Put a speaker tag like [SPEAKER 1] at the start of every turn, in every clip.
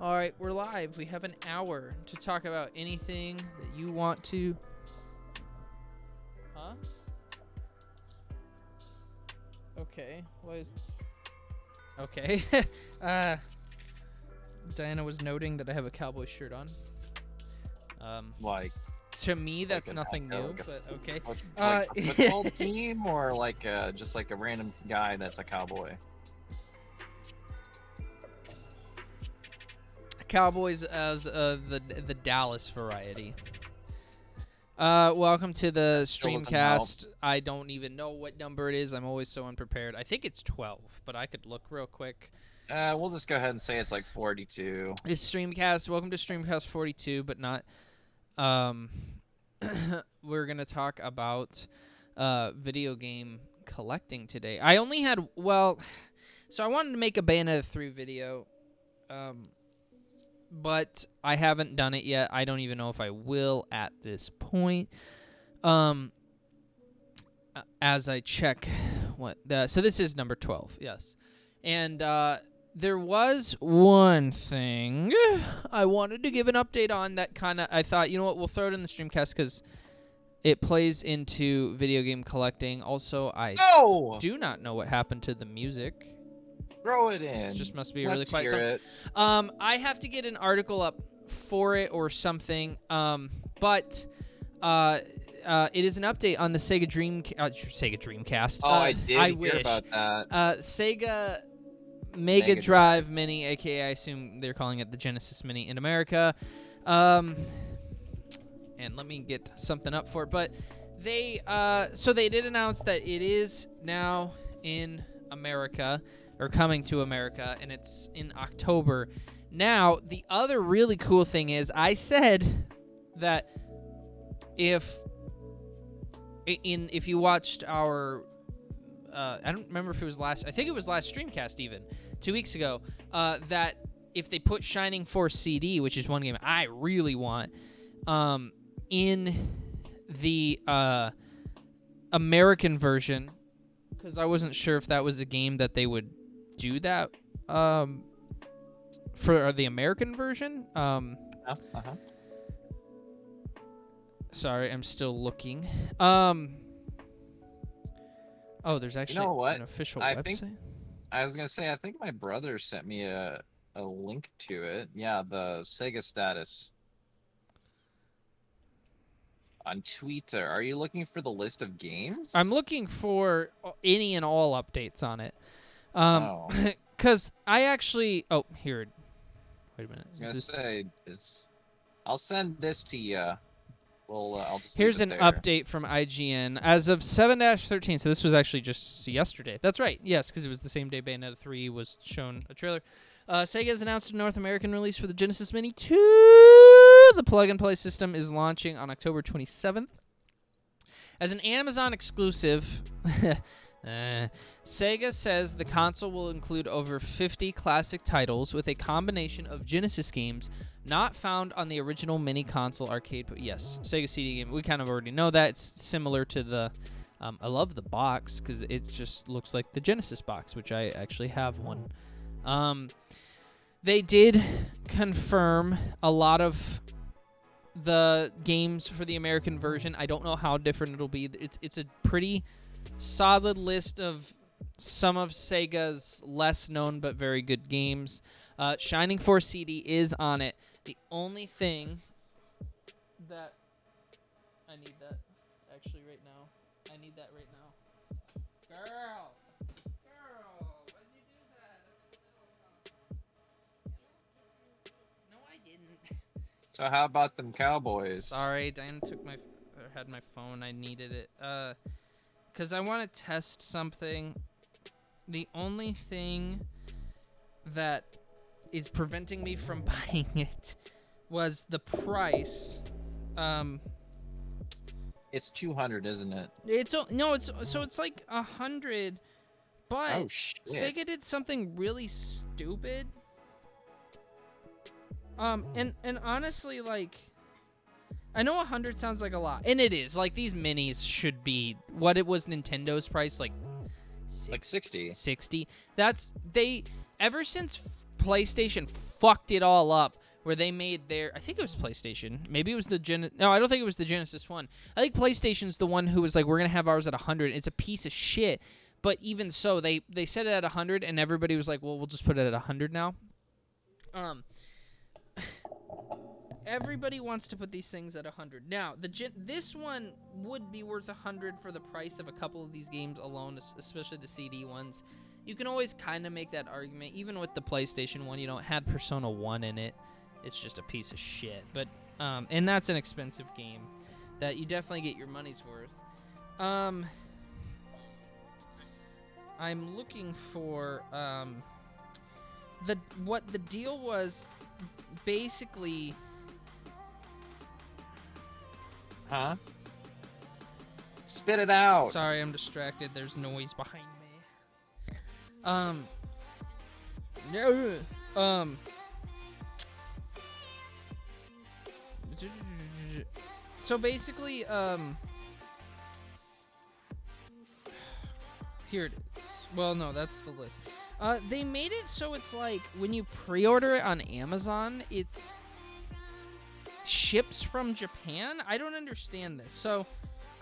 [SPEAKER 1] All right, we're live. We have an hour to talk about anything that you want to. Huh? Okay. What is? Okay. Diana was noting that I have a cowboy shirt on.
[SPEAKER 2] Like
[SPEAKER 1] To me, that's
[SPEAKER 2] like
[SPEAKER 1] nothing new, but okay.
[SPEAKER 2] like a football team, or like just like a random guy that's a cowboy.
[SPEAKER 1] Cowboys as the Dallas variety. Welcome to the Streamcast. I don't even know what number it is. I'm always so unprepared. I think it's 12, but I could look real quick.
[SPEAKER 2] We'll just go ahead and say it's like 42.
[SPEAKER 1] It's Streamcast. Welcome to Streamcast 42, but not. We're gonna talk about video game collecting today. I only had so I wanted to make a Bayonetta 3 video. But I haven't done it yet. I don't even know if I will at this point. As I check so this is number 12, yes. And there was one thing I wanted to give an update on that I thought, you know what, we'll throw it in the Streamcast because it plays into video game collecting. Also, I do not know what happened to the music.
[SPEAKER 2] Throw it in.
[SPEAKER 1] It just must be a really quiet
[SPEAKER 2] song.
[SPEAKER 1] I have to get an article up for it or something. But it is an update on the Sega Dreamcast.
[SPEAKER 2] I did
[SPEAKER 1] I
[SPEAKER 2] hear
[SPEAKER 1] wish.
[SPEAKER 2] about that.
[SPEAKER 1] Sega Mega Drive Mini, aka I assume they're calling it the Genesis Mini in America. And let me get something up for it. But they did announce that it is now in America. Or coming to America, and it's in October. Now, the other really cool thing is, I said that if you watched our, I don't remember if it was I think it was last Streamcast even, 2 weeks ago, that if they put Shining Force CD, which is one game I really want, in the American version, because I wasn't sure if that was a game that they would do that for the American version. Sorry, I'm still looking. There's actually an official website.
[SPEAKER 2] I was gonna say, I think my brother sent me a link to it. Yeah, the Sega status on Twitter. Are you looking for the list of games?
[SPEAKER 1] I'm looking for any and all updates on it. Because I actually... Oh, here. Wait a minute.
[SPEAKER 2] I was going to say, I'll send this to you. I'll just
[SPEAKER 1] Here's an update from IGN. As of 7-13, so this was actually just yesterday. That's right. Yes, because it was the same day Bayonetta 3 was shown a trailer. Sega has announced a North American release for the Genesis Mini 2. The plug-and-play system is launching on October 27th. As an Amazon exclusive... Sega says the console will include over 50 classic titles with a combination of Genesis games not found on the original mini console arcade. But yes, Sega CD game. We kind of already know that. It's similar to the... I love the box because it just looks like the Genesis box, which I actually have one. They did confirm a lot of the games for the American version. I don't know how different it'll be. It's a pretty... solid list of some of Sega's less known but very good games. Shining Force CD is on it. The only thing that I need that actually right now. I need that right now. Girl, why'd you do that? No, I didn't.
[SPEAKER 2] So how about them Cowboys?
[SPEAKER 1] Sorry, Diana had my phone. I needed it. Because I want to test something. The only thing that is preventing me from buying it was the price.
[SPEAKER 2] It's 200, isn't it?
[SPEAKER 1] It's like 100, but
[SPEAKER 2] oh, shit.
[SPEAKER 1] Sega did something really stupid. And honestly, like, I know 100 sounds like a lot, and it is. Like, these minis should be what it was Nintendo's price, like
[SPEAKER 2] 60.
[SPEAKER 1] 60. Ever since PlayStation fucked it all up, where they made their, I think it was PlayStation. Maybe it was the no, I don't think it was the Genesis one. I think PlayStation's the one who was like, we're going to have ours at 100. It's a piece of shit. But even so, they set it at 100, and everybody was like, well, we'll just put it at 100 now. Everybody wants to put these things at 100. Now, this one would be worth 100 for the price of a couple of these games alone, especially the CD ones. You can always kind of make that argument. Even with the PlayStation one, it had Persona 1 in it. It's just a piece of shit. But and that's an expensive game that you definitely get your money's worth. I'm looking for what the deal was. Basically,
[SPEAKER 2] huh? Spit it out.
[SPEAKER 1] Sorry, I'm distracted. There's noise behind me. So basically, here it is. Well, no, that's the list. They made it so it's like when you pre-order it on Amazon, it's ships from Japan. I don't understand this. So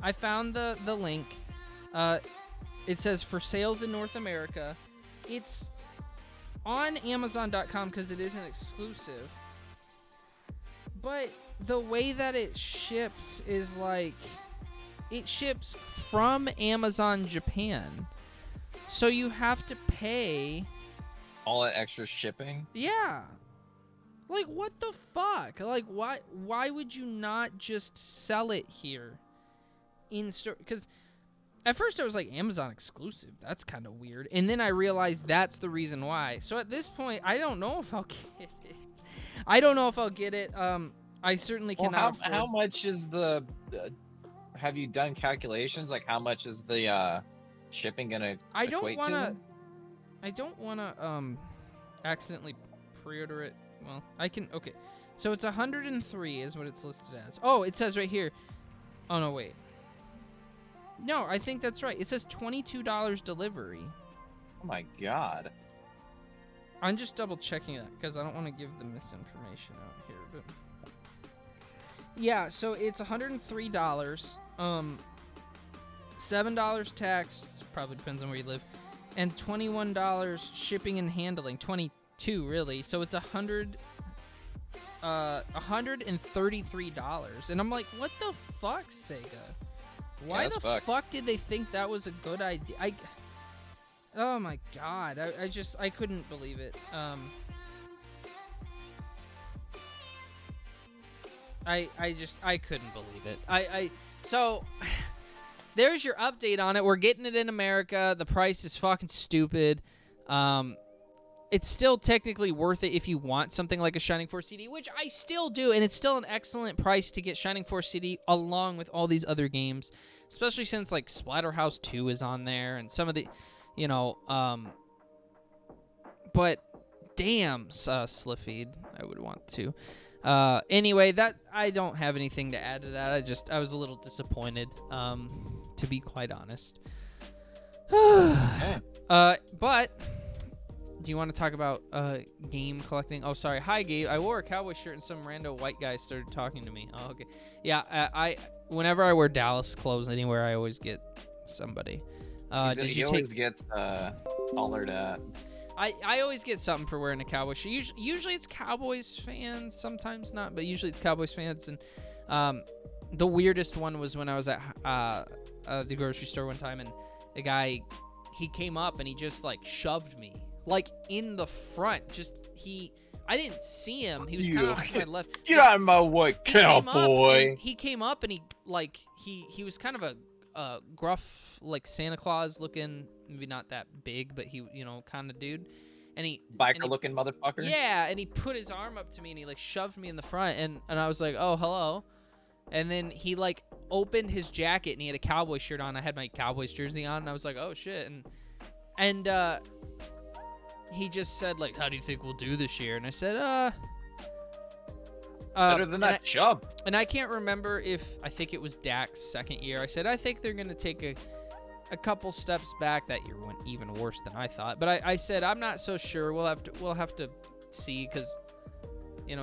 [SPEAKER 1] I found the link. It says for sales in North America. It's on Amazon.com because it isn't exclusive. But the way that it ships is like it ships from Amazon Japan. So you have to pay
[SPEAKER 2] all that extra shipping?
[SPEAKER 1] Yeah. Like, what the fuck? Like, why would you not just sell it here in store? Because at first I was like, Amazon exclusive. That's kind of weird. And then I realized that's the reason why. So at this point, I don't know if I'll get it. I certainly cannot afford.
[SPEAKER 2] How much is the... have you done calculations? Like, how much is the shipping going to equate to?
[SPEAKER 1] I don't want to accidentally pre-order it. Well, I can... Okay. So it's 103 is what it's listed as. Oh, it says right here. Oh, no, wait. No, I think that's right. It says $22 delivery.
[SPEAKER 2] Oh, my God.
[SPEAKER 1] I'm just double-checking that because I don't want to give the misinformation out here. But yeah, so it's $103. $7 tax. Probably depends on where you live. And $21 shipping and handling. 22 really. So it's $133. And I'm like, what the fuck, Sega? Why the fuck did they think that was a good idea? Oh my God. I couldn't believe it. I couldn't believe it. So there's your update on it. We're getting it in America. The price is fucking stupid. It's still technically worth it if you want something like a Shining Force CD, which I still do, and it's still an excellent price to get Shining Force CD along with all these other games, especially since like Splatterhouse 2 is on there and some of the, but damn, Slifeed, I would want to. Anyway, that I don't have anything to add to that. I was a little disappointed, to be quite honest. But do you want to talk about game collecting? Oh, sorry. Hi, Gabe. I wore a cowboy shirt and some rando white guy started talking to me. Oh, okay. Yeah, whenever I wear Dallas clothes anywhere, I always get somebody.
[SPEAKER 2] He always gets hollered at.
[SPEAKER 1] I always get something for wearing a cowboy shirt. Usually it's Cowboys fans, sometimes not, but usually it's Cowboys fans. And the weirdest one was when I was at the grocery store one time, and the guy, he came up and he just like shoved me. Like in the front, I didn't see him. He was kind of off to my left.
[SPEAKER 2] Get out of my way, cowboy!
[SPEAKER 1] He came up and he was kind of a gruff, like Santa Claus looking, maybe not that big, but he, kind of dude. And he
[SPEAKER 2] biker looking motherfucker.
[SPEAKER 1] Yeah, and he put his arm up to me and he like shoved me in the front, and I was like, oh, hello. And then he like opened his jacket and he had a cowboy shirt on. I had my Cowboys jersey on, and I was like, oh shit. And he just said, like, how do you think we'll do this year? And I said,
[SPEAKER 2] better than that shove.
[SPEAKER 1] And I can't remember I think it was Dak's second year. I said, I think they're going to take a couple steps back. That year went even worse than I thought. But I said I'm not so sure. We'll have to see, because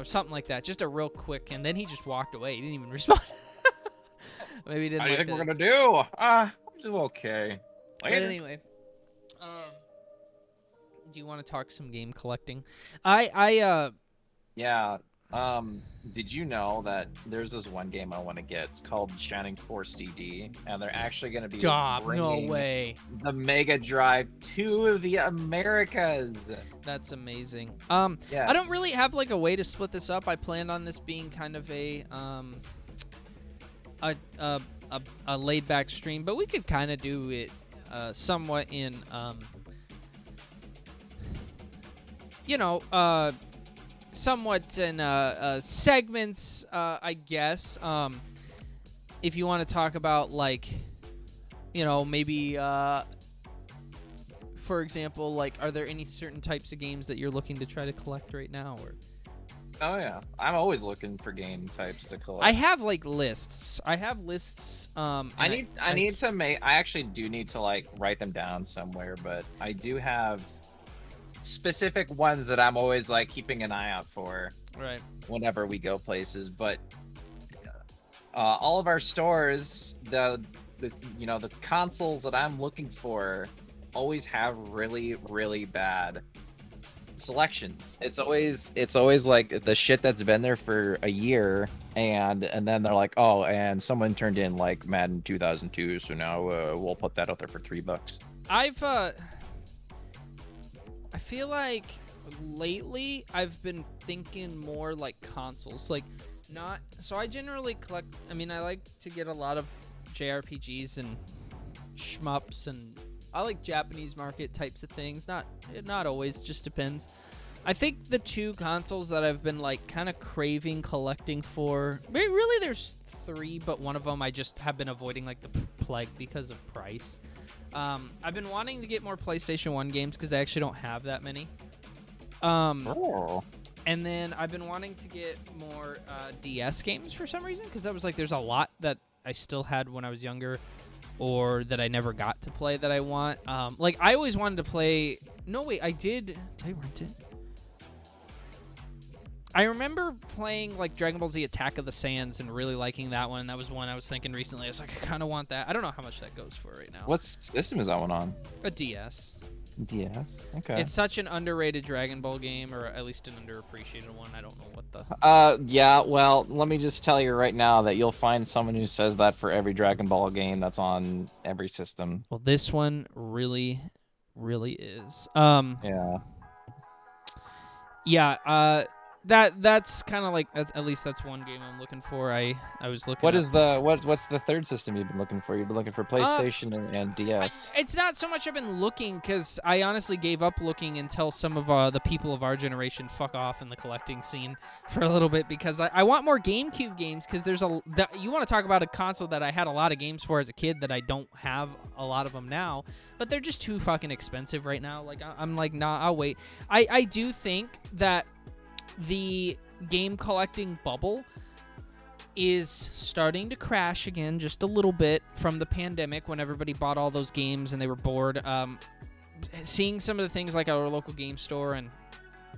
[SPEAKER 1] something like that. Just a real quick, and then he just walked away. He didn't even respond. Maybe he didn't.
[SPEAKER 2] How do you think we're gonna do? We'll do okay.
[SPEAKER 1] But anyway, do you want to talk some game collecting? Yeah.
[SPEAKER 2] Did you know that there's this one game I want to get? It's called Shining Force CD, and they're actually going to be bringing
[SPEAKER 1] no way.
[SPEAKER 2] the Mega Drive to the Americas.
[SPEAKER 1] That's amazing.
[SPEAKER 2] Yes.
[SPEAKER 1] I don't really have like a way to split this up. I planned on this being kind of a laid back stream, but we could kind of do it somewhat in somewhat in segments, I guess. If you want to talk about, like, maybe, for example, like, are there any certain types of games that you're looking to try to collect right now? Or
[SPEAKER 2] Oh yeah, I'm always looking for game types to collect.
[SPEAKER 1] I have like lists. I
[SPEAKER 2] actually do need to like write them down somewhere, but I do have specific ones that I'm always like keeping an eye out for.
[SPEAKER 1] Right.
[SPEAKER 2] Whenever we go places, but all of our stores, the consoles that I'm looking for always have really, really bad selections. It's always like the shit that's been there for a year, and then they're like, oh, and someone turned in like Madden 2002, so now we'll put that out there for $3.
[SPEAKER 1] I feel like lately I've been thinking more like consoles, like not. So I generally collect. I mean, I like to get a lot of JRPGs and shmups, and I like Japanese market types of things. Not always, just depends. I think the two consoles that I've been like kind of craving collecting for, really there's three, but one of them I just have been avoiding like the plague because of price. I've been wanting to get more PlayStation 1 games because I actually don't have that many. And then I've been wanting to get more DS games for some reason, because I was like, there's a lot that I still had when I was younger, or that I never got to play that I want. Like, I always wanted to play... No, wait, I did... Did I rent it? I remember playing, like, Dragon Ball Z Attack of the Saiyans and really liking that one. That was one I was thinking recently. I was like, I kind of want that. I don't know how much that goes for right now.
[SPEAKER 2] What system is that one on?
[SPEAKER 1] A DS.
[SPEAKER 2] DS? Okay.
[SPEAKER 1] It's such an underrated Dragon Ball game, or at least an underappreciated one. I don't know what the...
[SPEAKER 2] Yeah, well, let me just tell you right now that you'll find someone who says that for every Dragon Ball game that's on every system.
[SPEAKER 1] Well, this one really, really is.
[SPEAKER 2] Yeah.
[SPEAKER 1] Yeah, that's kind of like, at least that's one game I'm looking for. I was looking.
[SPEAKER 2] What's the third system you've been looking for? You've been looking for PlayStation and DS.
[SPEAKER 1] It's not so much I've been looking, because I honestly gave up looking until some of the people of our generation fuck off in the collecting scene for a little bit, because I want more GameCube games, because you want to talk about a console that I had a lot of games for as a kid that I don't have a lot of them now, but they're just too fucking expensive right now. Like, I'm like, nah, I'll wait. I do think that the game collecting bubble is starting to crash again just a little bit from the pandemic, when everybody bought all those games and they were bored. Seeing some of the things like our local game store, and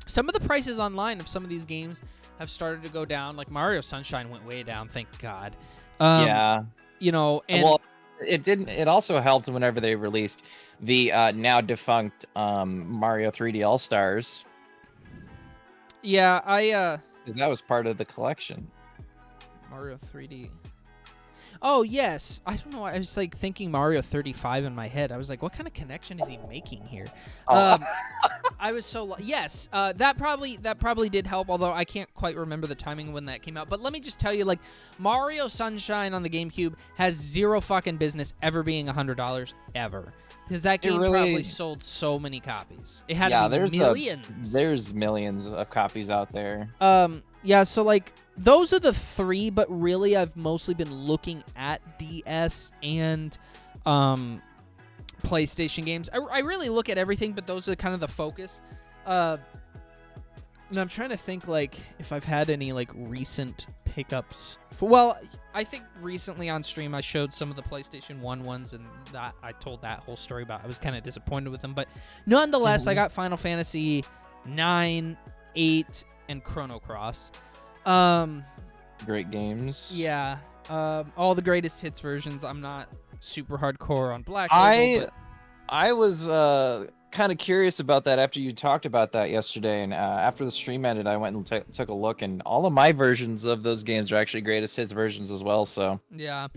[SPEAKER 1] some of the prices online of some of these games have started to go down. Like Mario Sunshine went way down, thank God.
[SPEAKER 2] Yeah.
[SPEAKER 1] And
[SPEAKER 2] well, it didn't. It also helped whenever they released the now defunct Mario 3D All Stars.
[SPEAKER 1] Yeah,
[SPEAKER 2] because that was part of the collection.
[SPEAKER 1] Mario 3D. Oh, yes. I don't know. I was like thinking Mario 35 in my head. I was like, what kind of connection is he making here? I was so... Yes, that probably did help, although I can't quite remember the timing when that came out. But let me just tell you, like, Mario Sunshine on the GameCube has zero fucking business ever being $100 ever. Because that game probably sold so many copies. It had millions.
[SPEAKER 2] There's millions of copies out there.
[SPEAKER 1] Yeah, so like those are the three, but really I've mostly been looking at DS and PlayStation games. I really look at everything, but those are kind of the focus. And I'm trying to think like if I've had any like recent hiccups. Well, I think recently on stream I showed some of the PlayStation 1 ones, and that I told that whole story about. I was kind of disappointed with them, but nonetheless, I got Final Fantasy 9, 8, and Chrono Cross.
[SPEAKER 2] Great games.
[SPEAKER 1] Yeah. All the greatest hits versions. I'm not super hardcore on Black Label,
[SPEAKER 2] I was kind of curious about that after you talked about that yesterday, and after the stream ended, I went and took a look, and all of my versions of those games are actually greatest hits versions as well. So
[SPEAKER 1] yeah,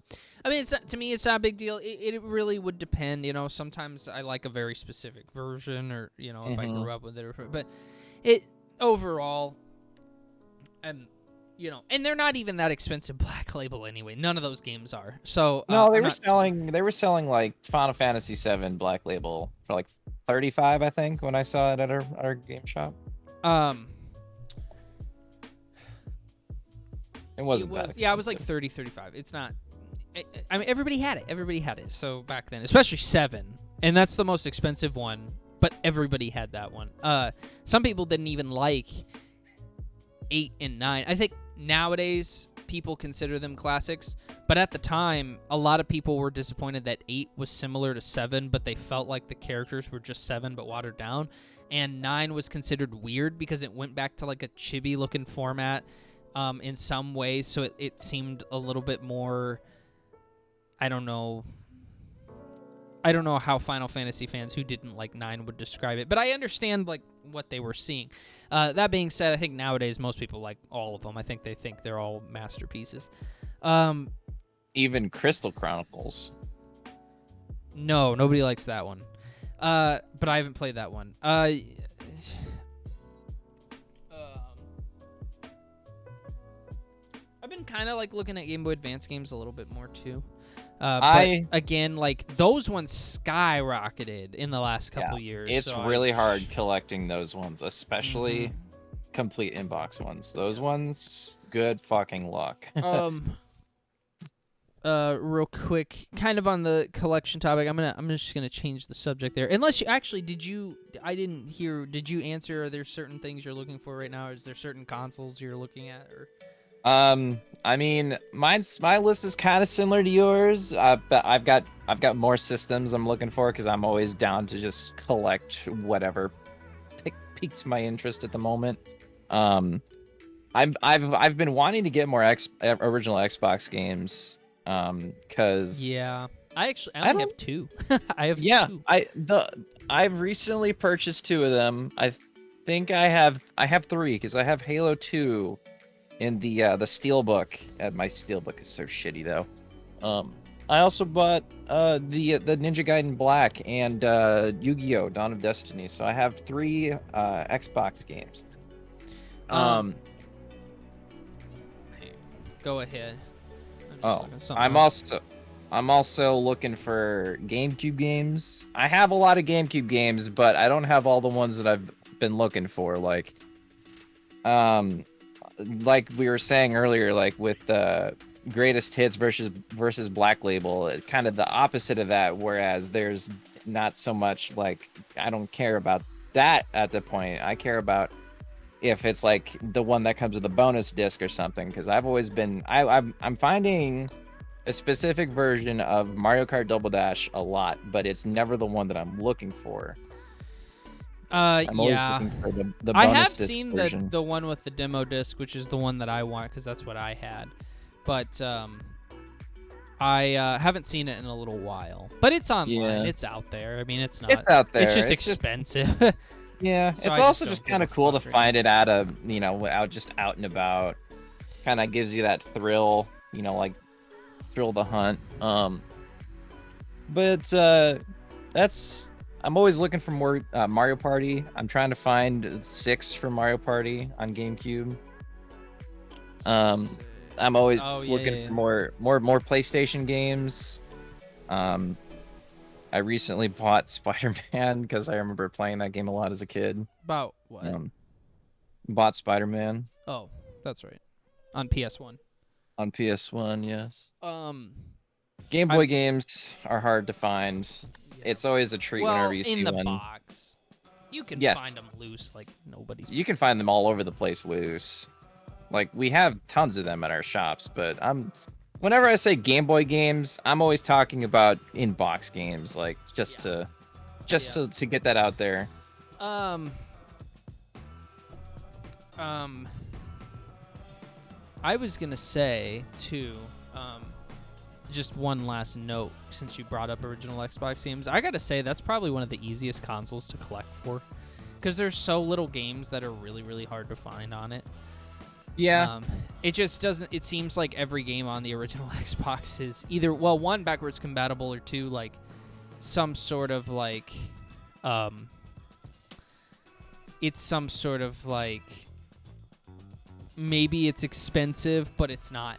[SPEAKER 1] I mean, to me, it's not a big deal. It really would depend. Sometimes I like a very specific version, or if I grew up with it, but it overall, and they're not even that expensive Black Label anyway. None of those games are. So
[SPEAKER 2] no, they were selling like Final Fantasy VII Black Label for like $35, I think, when I saw it at our game shop. It wasn't that expensive.
[SPEAKER 1] Yeah, it was like 30, 35. It's not. I mean, everybody had it. Everybody had it. So back then, especially 7, and that's the most expensive one. But everybody had that one. Some people didn't even like 8 and 9. I think nowadays people consider them classics, but at the time a lot of people were disappointed that 8 was similar to 7, but they felt like the characters were just 7 but watered down, and 9 was considered weird because it went back to like a chibi looking format in some ways, so it seemed a little bit more, I don't know how Final Fantasy fans who didn't like 9 would describe it, but I understand like what they were seeing. That being said, I think nowadays most people like all of them. I think they think they're all masterpieces.
[SPEAKER 2] Even Crystal Chronicles.
[SPEAKER 1] No, nobody likes that one. But I haven't played that one. I've been kind of like looking at Game Boy Advance games a little bit more too. But again, like those ones skyrocketed in the last couple years.
[SPEAKER 2] It's really hard collecting those ones, especially complete inbox ones. Those ones, good fucking luck.
[SPEAKER 1] Real quick, kind of on the collection topic, I'm just gonna change the subject there. Unless you actually did you answer? Are there certain things you're looking for right now? Or is there certain consoles you're looking at? Or
[SPEAKER 2] I mean, my list is kind of similar to yours. But I've got more systems I'm looking for because I'm always down to just collect whatever piques my interest at the moment. I've been wanting to get more original Xbox games. Because
[SPEAKER 1] I only have 2. I have 2.
[SPEAKER 2] I've recently purchased 2 of them. I think I have 3 because I have Halo 2. In the Steelbook. My Steelbook is so shitty though. I also bought the Ninja Gaiden Black and Yu-Gi-Oh! Dawn of Destiny. So I have 3 Xbox games.
[SPEAKER 1] Go ahead.
[SPEAKER 2] I'm also looking for GameCube games. I have a lot of GameCube games, but I don't have all the ones that I've been looking for. Like we were saying earlier, like with the greatest hits versus Black Label, kind of the opposite of that. Whereas there's not so much like, I don't care about that at the point. I care about if it's like the one that comes with a bonus disc or something. Because I've always been, I'm finding a specific version of Mario Kart Double Dash a lot, but it's never the one that I'm looking for. I'm always looking for the bonus
[SPEAKER 1] I have
[SPEAKER 2] disc
[SPEAKER 1] seen
[SPEAKER 2] version.
[SPEAKER 1] the one with the demo disc, which is the one that I want because that's what I had. But I haven't seen it in a little while. But it's online. It's out there. I mean, it's not.
[SPEAKER 2] It's out there.
[SPEAKER 1] It's just expensive.
[SPEAKER 2] Yeah,
[SPEAKER 1] So
[SPEAKER 2] it's
[SPEAKER 1] I
[SPEAKER 2] also
[SPEAKER 1] don't
[SPEAKER 2] just
[SPEAKER 1] give
[SPEAKER 2] kind
[SPEAKER 1] a
[SPEAKER 2] of cool to
[SPEAKER 1] fuck
[SPEAKER 2] find it out and about. Kind of gives you that thrill, like thrill the hunt. But I'm always looking for more Mario Party. I'm trying to find 6 for Mario Party on GameCube. I'm always looking for more PlayStation games. I recently bought Spider-Man because I remember playing that game a lot as a kid.
[SPEAKER 1] About what?
[SPEAKER 2] Bought Spider-Man.
[SPEAKER 1] Oh, that's right. On PS1.
[SPEAKER 2] On PS1, yes. Game Boy games are hard to find. It's always a treat whenever you see one.
[SPEAKER 1] In the box. You can find them loose like nobody's.
[SPEAKER 2] You can find them all over the place loose. Like we have tons of them at our shops, but whenever I say Game Boy games, I'm always talking about in-box games, like just to get that out there.
[SPEAKER 1] I was gonna say too, just one last note since you brought up original Xbox games. I gotta say that's probably one of the easiest consoles to collect for, because there's so little games that are really, really hard to find on it.
[SPEAKER 2] Yeah.
[SPEAKER 1] It just doesn't. It seems like every game on the original Xbox is either, well, one, backwards compatible, or two, like some sort of like, it's some sort of like, maybe it's expensive, but it's not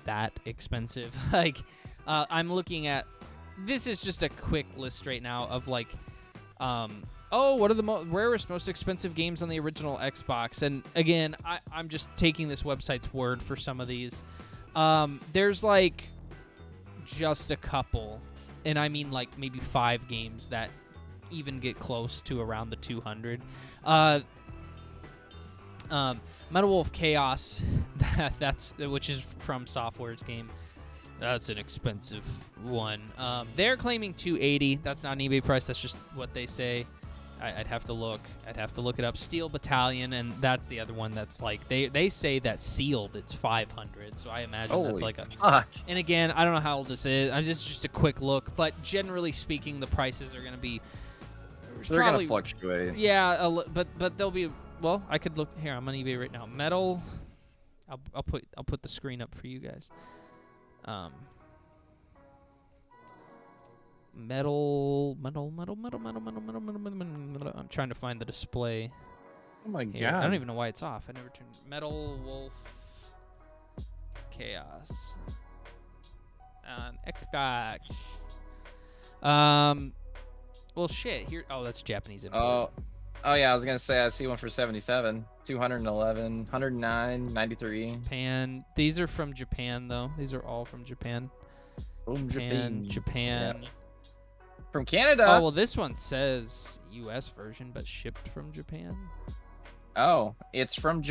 [SPEAKER 1] that expensive. Like, I'm looking at, this is just a quick list right now of like, what are the rarest, most expensive games on the original Xbox? And again, I'm just taking this website's word for some of these. There's like just a couple, and I mean like maybe 5 games that even get close to around the 200. Metal Wolf Chaos, which is from Software's game. That's an expensive one. They're claiming $280. That's not an eBay price. That's just what they say. I'd have to look. I'd have to look it up. Steel Battalion, and that's the other one that's like, they say that sealed it's 500. So I imagine that's like a.
[SPEAKER 2] Fuck.
[SPEAKER 1] And again, I don't know how old this is. I'm just a quick look, but generally speaking, the prices are going to be.
[SPEAKER 2] They're going to fluctuate.
[SPEAKER 1] Yeah, but they'll be. Well, I could look here. I'm on eBay right now. Metal. I'll put the screen up for you guys. Metal. I'm trying to find the display.
[SPEAKER 2] Oh my
[SPEAKER 1] Here.
[SPEAKER 2] god!
[SPEAKER 1] I don't even know why it's off. I never turned. Metal Wolf Chaos on Xbox. Well, shit. Here. Oh, that's Japanese import.
[SPEAKER 2] Oh yeah, I was gonna say I see one for 77, 211, 109, 93.
[SPEAKER 1] Japan. These are from Japan, though. These are all from Japan.
[SPEAKER 2] From
[SPEAKER 1] Japan.
[SPEAKER 2] Yeah. From Canada.
[SPEAKER 1] Oh well, this one says U.S. version, but shipped from Japan.
[SPEAKER 2] Oh, it's from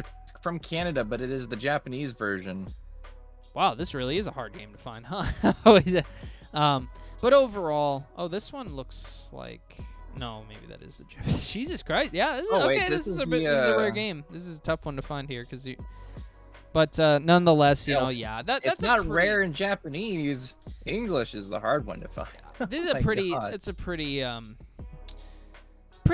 [SPEAKER 2] Canada, but it is the Japanese version.
[SPEAKER 1] Wow, this really is a hard game to find, huh? But overall, this one looks like. No, maybe that is the Japanese. Jesus Christ! Yeah. This is a rare game. This is a tough one to find here because you. But nonetheless, that's
[SPEAKER 2] it's not rare in Japanese. English is the hard one to find.
[SPEAKER 1] This is it's a pretty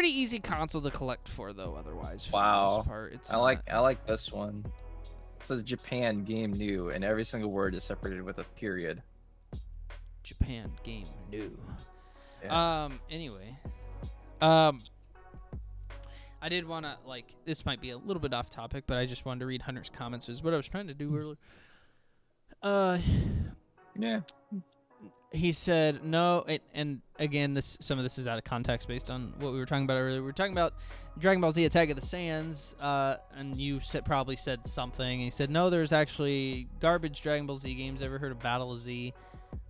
[SPEAKER 1] easy console to collect for, though. Otherwise, for the most part, it's.
[SPEAKER 2] I like this one. It says Japan game new, and every single word is separated with a period.
[SPEAKER 1] Japan game new.
[SPEAKER 2] Yeah.
[SPEAKER 1] Anyway. I did want to, this might be a little bit off topic, but I just wanted to read Hunter's comments. Is what I was trying to do earlier.
[SPEAKER 2] Yeah.
[SPEAKER 1] He said no, and again, some of this is out of context based on what we were talking about earlier. We were talking about Dragon Ball Z Attack of the Saiyans, and you probably said something. And he said, no, there's actually garbage Dragon Ball Z games. Ever heard of Battle of Z?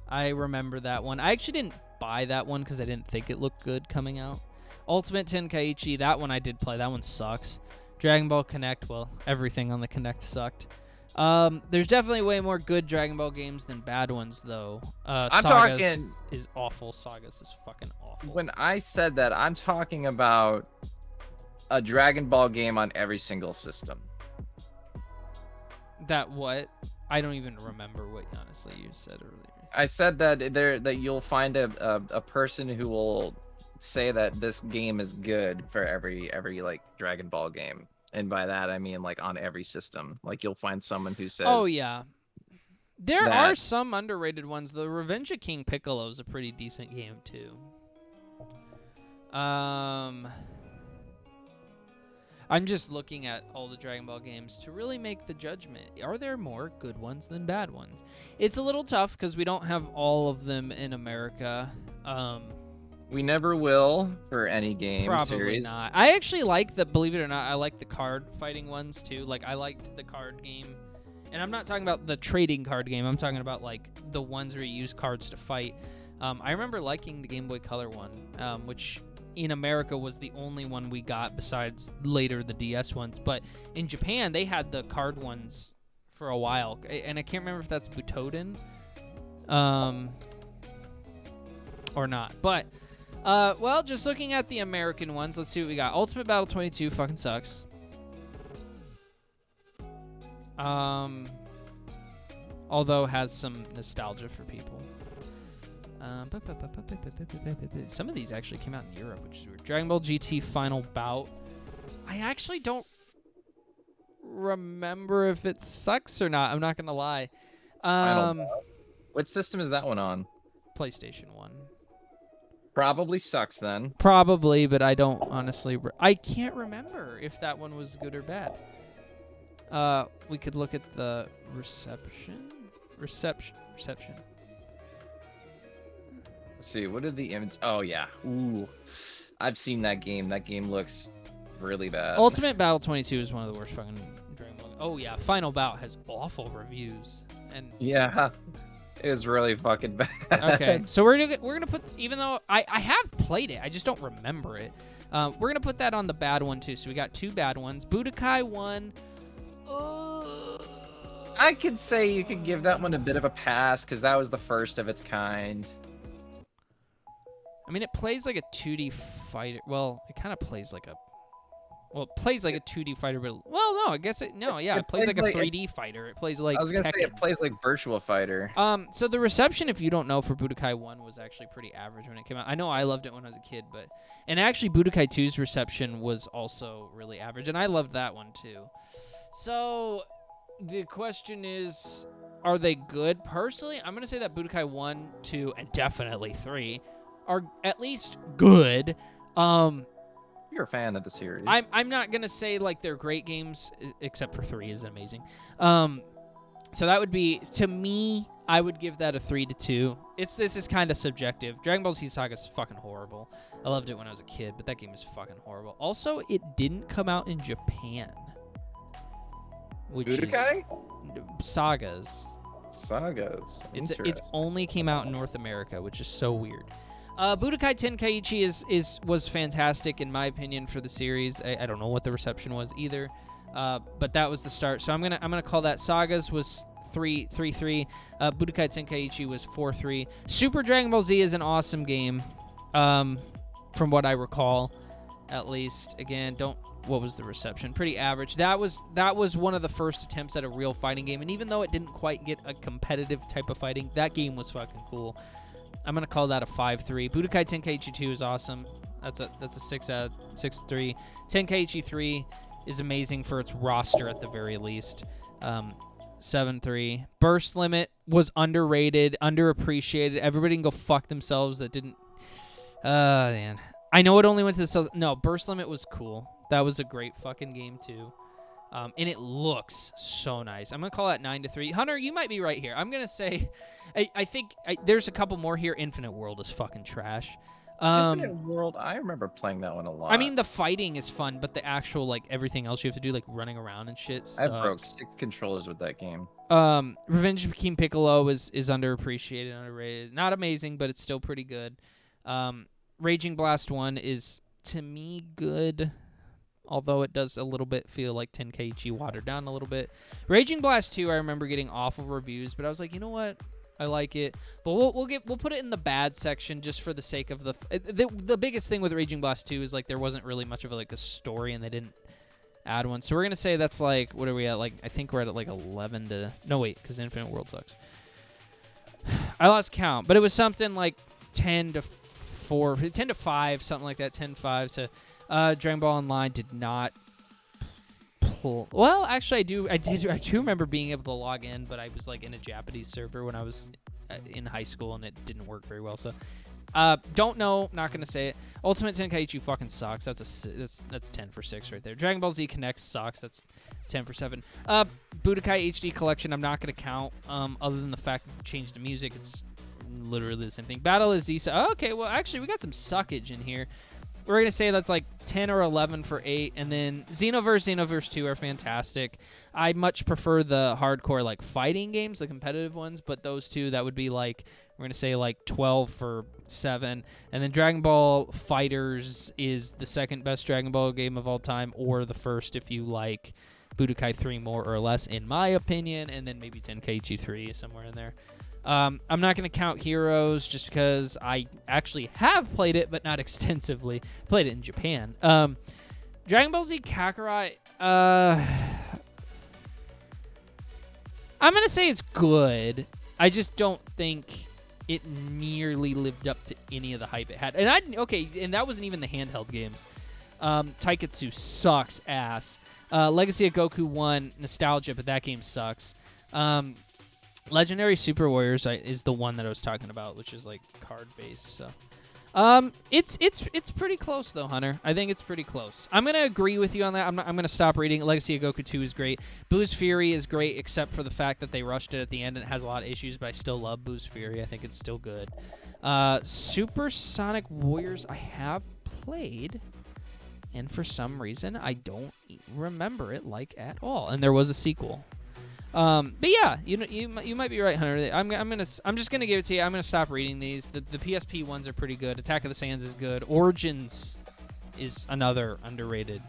[SPEAKER 1] I remember that one. I actually didn't buy that one because I didn't think it looked good coming out. Ultimate Tenkaichi, that one I did play. That one sucks. Dragon Ball Connect, well, everything on the Connect sucked. There's definitely way more good Dragon Ball games than bad ones, though. Sagas is awful. Sagas is fucking awful.
[SPEAKER 2] When I said that, I'm talking about a Dragon Ball game on every single system.
[SPEAKER 1] That what? I don't even remember what, honestly, you said earlier.
[SPEAKER 2] I said that you'll find a person who will say that this game is good for every like Dragon Ball game, and by that I mean like on every system. Like you'll find someone who says,
[SPEAKER 1] "Oh yeah." There are some underrated ones. The Revenge of King Piccolo is a pretty decent game too. I'm just looking at all the Dragon Ball games to really make the judgment. Are there more good ones than bad ones? It's a little tough because we don't have all of them in America.
[SPEAKER 2] We never will for any game
[SPEAKER 1] probably
[SPEAKER 2] series.
[SPEAKER 1] Not. I actually like believe it or not, I like the card fighting ones too. Like I liked the card game. And I'm not talking about the trading card game. I'm talking about like the ones where you use cards to fight. I remember liking the Game Boy Color one, which in America was the only one we got besides later the DS ones. But in Japan, they had the card ones for a while. And I can't remember if that's Butoden or not. But, well, just looking at the American ones, let's see what we got. Ultimate Battle 22 fucking sucks. Although has some nostalgia for people. Some of these actually came out in Europe, which is weird. Dragon Ball GT Final Bout. I actually don't remember if it sucks or not. I'm not gonna lie.
[SPEAKER 2] What system is that one on?
[SPEAKER 1] PlayStation 1.
[SPEAKER 2] Probably sucks then.
[SPEAKER 1] Probably, but I don't honestly. I can't remember if that one was good or bad. We could look at the reception. Let's
[SPEAKER 2] see, what did the image? Oh yeah, ooh, I've seen that game. That game looks really bad.
[SPEAKER 1] Ultimate Battle 22 is one of the worst fucking Dragon Ball. Oh yeah, Final Bout has awful reviews. And
[SPEAKER 2] yeah, it was really fucking bad.
[SPEAKER 1] Okay, so we're gonna put, even though I have played it, I just don't remember it. We're gonna put that on the bad one too. So we got 2 bad ones. Budokai 1.
[SPEAKER 2] I could say you could give that one a bit of a pass because that was the first of its kind.
[SPEAKER 1] I mean, it plays like a 2D fighter. Well, it kind of plays like a... Well, it plays like a 2D fighter, but... Well, no, I guess it... No, yeah, it plays like a 3D fighter. It plays like
[SPEAKER 2] I was going to say
[SPEAKER 1] Tekken.
[SPEAKER 2] it plays like Virtua Fighter.
[SPEAKER 1] So the reception, if you don't know, for Budokai 1 was actually pretty average when it came out. I know I loved it when I was a kid, but... And actually, Budokai 2's reception was also really average, and I loved that one, too. So... The question is, are they good? Personally, I'm going to say that Budokai 1, 2, and definitely 3 are at least good.
[SPEAKER 2] You're a fan of the series.
[SPEAKER 1] I'm not going to say like they're great games, except for 3 is amazing. So that would be, to me, I would give that a 3 to 2. This is kind of subjective. Dragon Ball Z Saga is fucking horrible. I loved it when I was a kid, but that game is fucking horrible. Also, it didn't come out in Japan. Which
[SPEAKER 2] Budokai?
[SPEAKER 1] Sagas. It's only came out in North America, which is so weird. Budokai Tenkaichi was fantastic in my opinion for the series. I don't know what the reception was either, but that was the start. So I'm gonna call that. Sagas was 3-3. Budokai Tenkaichi was 4-3. Super Dragon Ball Z is an awesome game, from what I recall, at least. Again, what was the reception? Pretty average. That was one of the first attempts at a real fighting game, and even though it didn't quite get a competitive type of fighting, that game was fucking cool. I'm gonna call that a 5-3. Budokai Tenkaichi 2 is awesome. That's a 6-3. Tenkaichi 3 is amazing for its roster at the very least. 7-3. Burst Limit was underrated, underappreciated. Everybody can go fuck themselves that didn't. Man. I know it only went to the sales. No, Burst Limit was cool. That was a great fucking game, too. And it looks so nice. I'm going to call that 9-3. Hunter, you might be right here. I'm going to say, I think there's a couple more here. Infinite World is fucking trash.
[SPEAKER 2] Infinite World, I remember playing that one a lot.
[SPEAKER 1] I mean, the fighting is fun, but the actual, like, everything else you have to do, like, running around and shit sucks.
[SPEAKER 2] I broke 6 controllers with that game.
[SPEAKER 1] Revenge of King Piccolo is underappreciated, underrated. Not amazing, but it's still pretty good. Raging Blast 1 is, to me, good, although it does a little bit feel like Tenkaichi watered down a little bit. Raging Blast 2, I remember getting awful reviews, but I was like, you know what? I like it. But we'll put it in the bad section just for the sake of the biggest thing with Raging Blast 2 is like there wasn't really much of a story, and they didn't add one. So we're gonna say that's like, what are we at? Like, I think we're at like 11 to, no wait, because Infinite World sucks. I lost count, but it was something like 10 to 5, something like that. 10-5. So Dragon Ball Online did not pull. Well, actually, I do remember being able to log in, but I was like in a Japanese server when I was in high school, and it didn't work very well. So don't know, not gonna say it. Ultimate Tenkaichi fucking sucks. That's 10 for 6 right there. Dragon Ball Z Connect sucks. That's 10 for 7. Budokai HD Collection I'm not gonna count. Other than the fact that they changed the music, it's literally the same thing. Battle is Z. Okay, well actually we got some suckage in here. We're gonna say that's like 10 or 11 for 8, and then Xenoverse 2 are fantastic. I much prefer the hardcore like fighting games, the competitive ones, but those two, that would be like We're gonna say like 12 for 7, and then Dragon Ball Fighters is the second best Dragon Ball game of all time, or the first if you like Budokai 3 more or less, in my opinion, and then maybe Tenkaichi 3 somewhere in there. I'm not going to count Heroes just because I actually have played it, but not extensively. Played it in Japan. Dragon Ball Z Kakarot, I'm going to say it's good. I just don't think it nearly lived up to any of the hype it had. And and that wasn't even the handheld games. Taikatsu sucks ass. Legacy of Goku 1, nostalgia, but that game sucks. Legendary Super Warriors is the one that I was talking about, which is like card based. So, it's pretty close though, Hunter. I think it's pretty close. I'm gonna agree with you on that. I'm gonna stop reading. Legacy of Goku 2 is great. Boo's Fury is great, except for the fact that they rushed it at the end and it has a lot of issues. But I still love Boo's Fury. I think it's still good. Super Sonic Warriors I have played, and for some reason I don't remember it like at all. And there was a sequel. But yeah, you might be right, Hunter. I'm just gonna give it to you. I'm gonna stop reading these. The PSP ones are pretty good. Attack of the Sands is good. Origins is another underrated.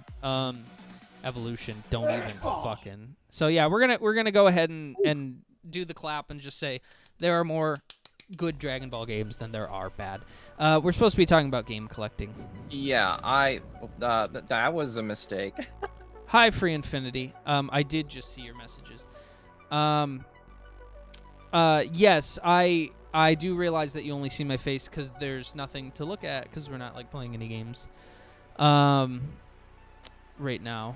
[SPEAKER 1] Evolution, don't even fucking. So yeah, we're gonna go ahead and do the clap and just say there are more good Dragon Ball games than there are bad. We're supposed to be talking about game collecting.
[SPEAKER 2] Yeah, that was a mistake.
[SPEAKER 1] Hi, Free Infinity. I did just see your messages. Yes, I do realize that you only see my face because there's nothing to look at because we're not like playing any games, right now.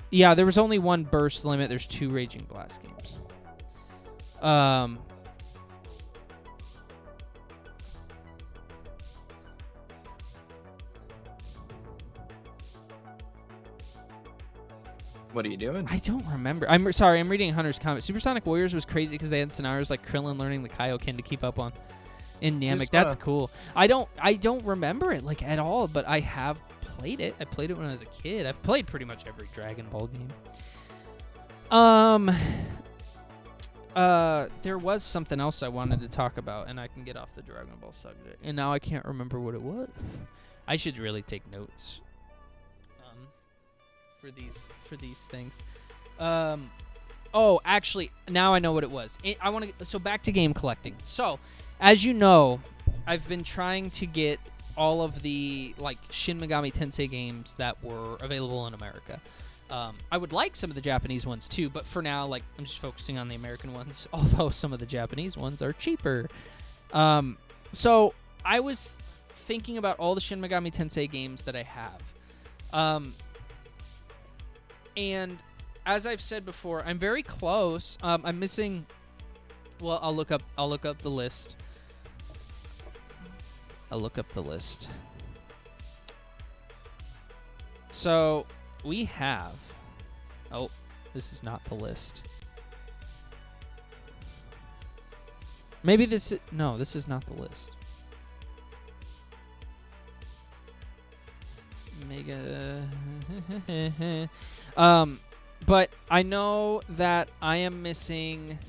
[SPEAKER 1] Yeah, there was only one burst limit. There's 2 Raging Blast games.
[SPEAKER 2] What are you doing?
[SPEAKER 1] I don't remember. I'm sorry. I'm reading Hunter's comment. Supersonic Warriors was crazy because they had scenarios like Krillin learning the Kaioken to keep up on. In Namek, that's cool. I don't remember it like at all, but I have played it. I played it when I was a kid. I've played pretty much every Dragon Ball game. There was something else I wanted to talk about, and I can get off the Dragon Ball subject. And now I can't remember what it was. I should really take notes. For these things. Oh, actually, now I know what it was. So back to game collecting. So, as you know, I've been trying to get all of the like Shin Megami Tensei games that were available in America. I would like some of the Japanese ones too, but for now, like I'm just focusing on the American ones. Although some of the Japanese ones are cheaper. So I was thinking about all the Shin Megami Tensei games that I have. And as I've said before, I'm very close. I'm missing. Well, I'll look up the list. So we have. Oh, this is not the list. Maybe this. No, this is not the list. Mega. But I know that I am missing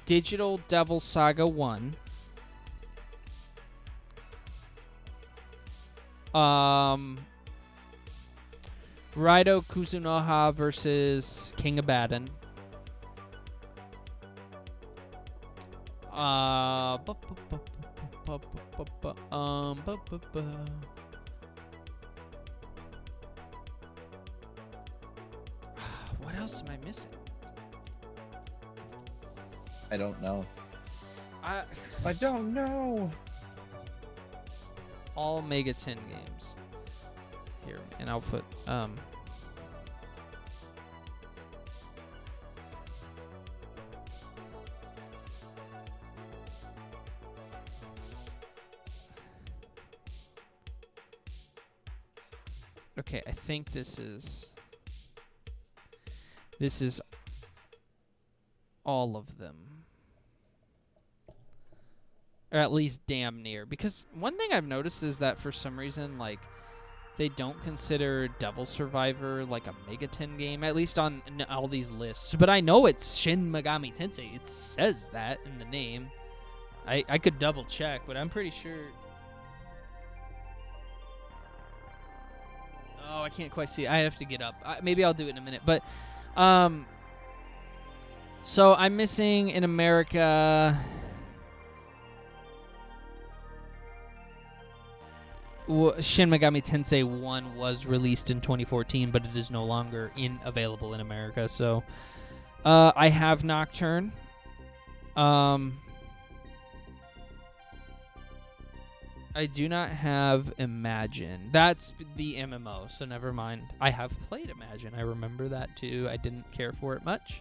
[SPEAKER 1] Digital Devil Saga 1. Raido Kuzunoha versus King Abaddon. What else am I missing?
[SPEAKER 2] I don't know.
[SPEAKER 1] I
[SPEAKER 2] don't know.
[SPEAKER 1] All Mega 10 games. Here, and I'll put okay, I think this is all of them. Or at least damn near. Because one thing I've noticed is that for some reason, like, they don't consider Devil Survivor like a Megaten game, at least on all these lists. But I know it's Shin Megami Tensei. It says that in the name. I could double check, but I'm pretty sure. Oh, I can't quite see it. I have to get up. Maybe I'll do it in a minute. But, so I'm missing in America. Shin Megami Tensei 1 was released in 2014, but it is no longer available in America. So, I have Nocturne. I do not have Imagine. That's the MMO, so never mind. I have played Imagine. I remember that too. I didn't care for it much.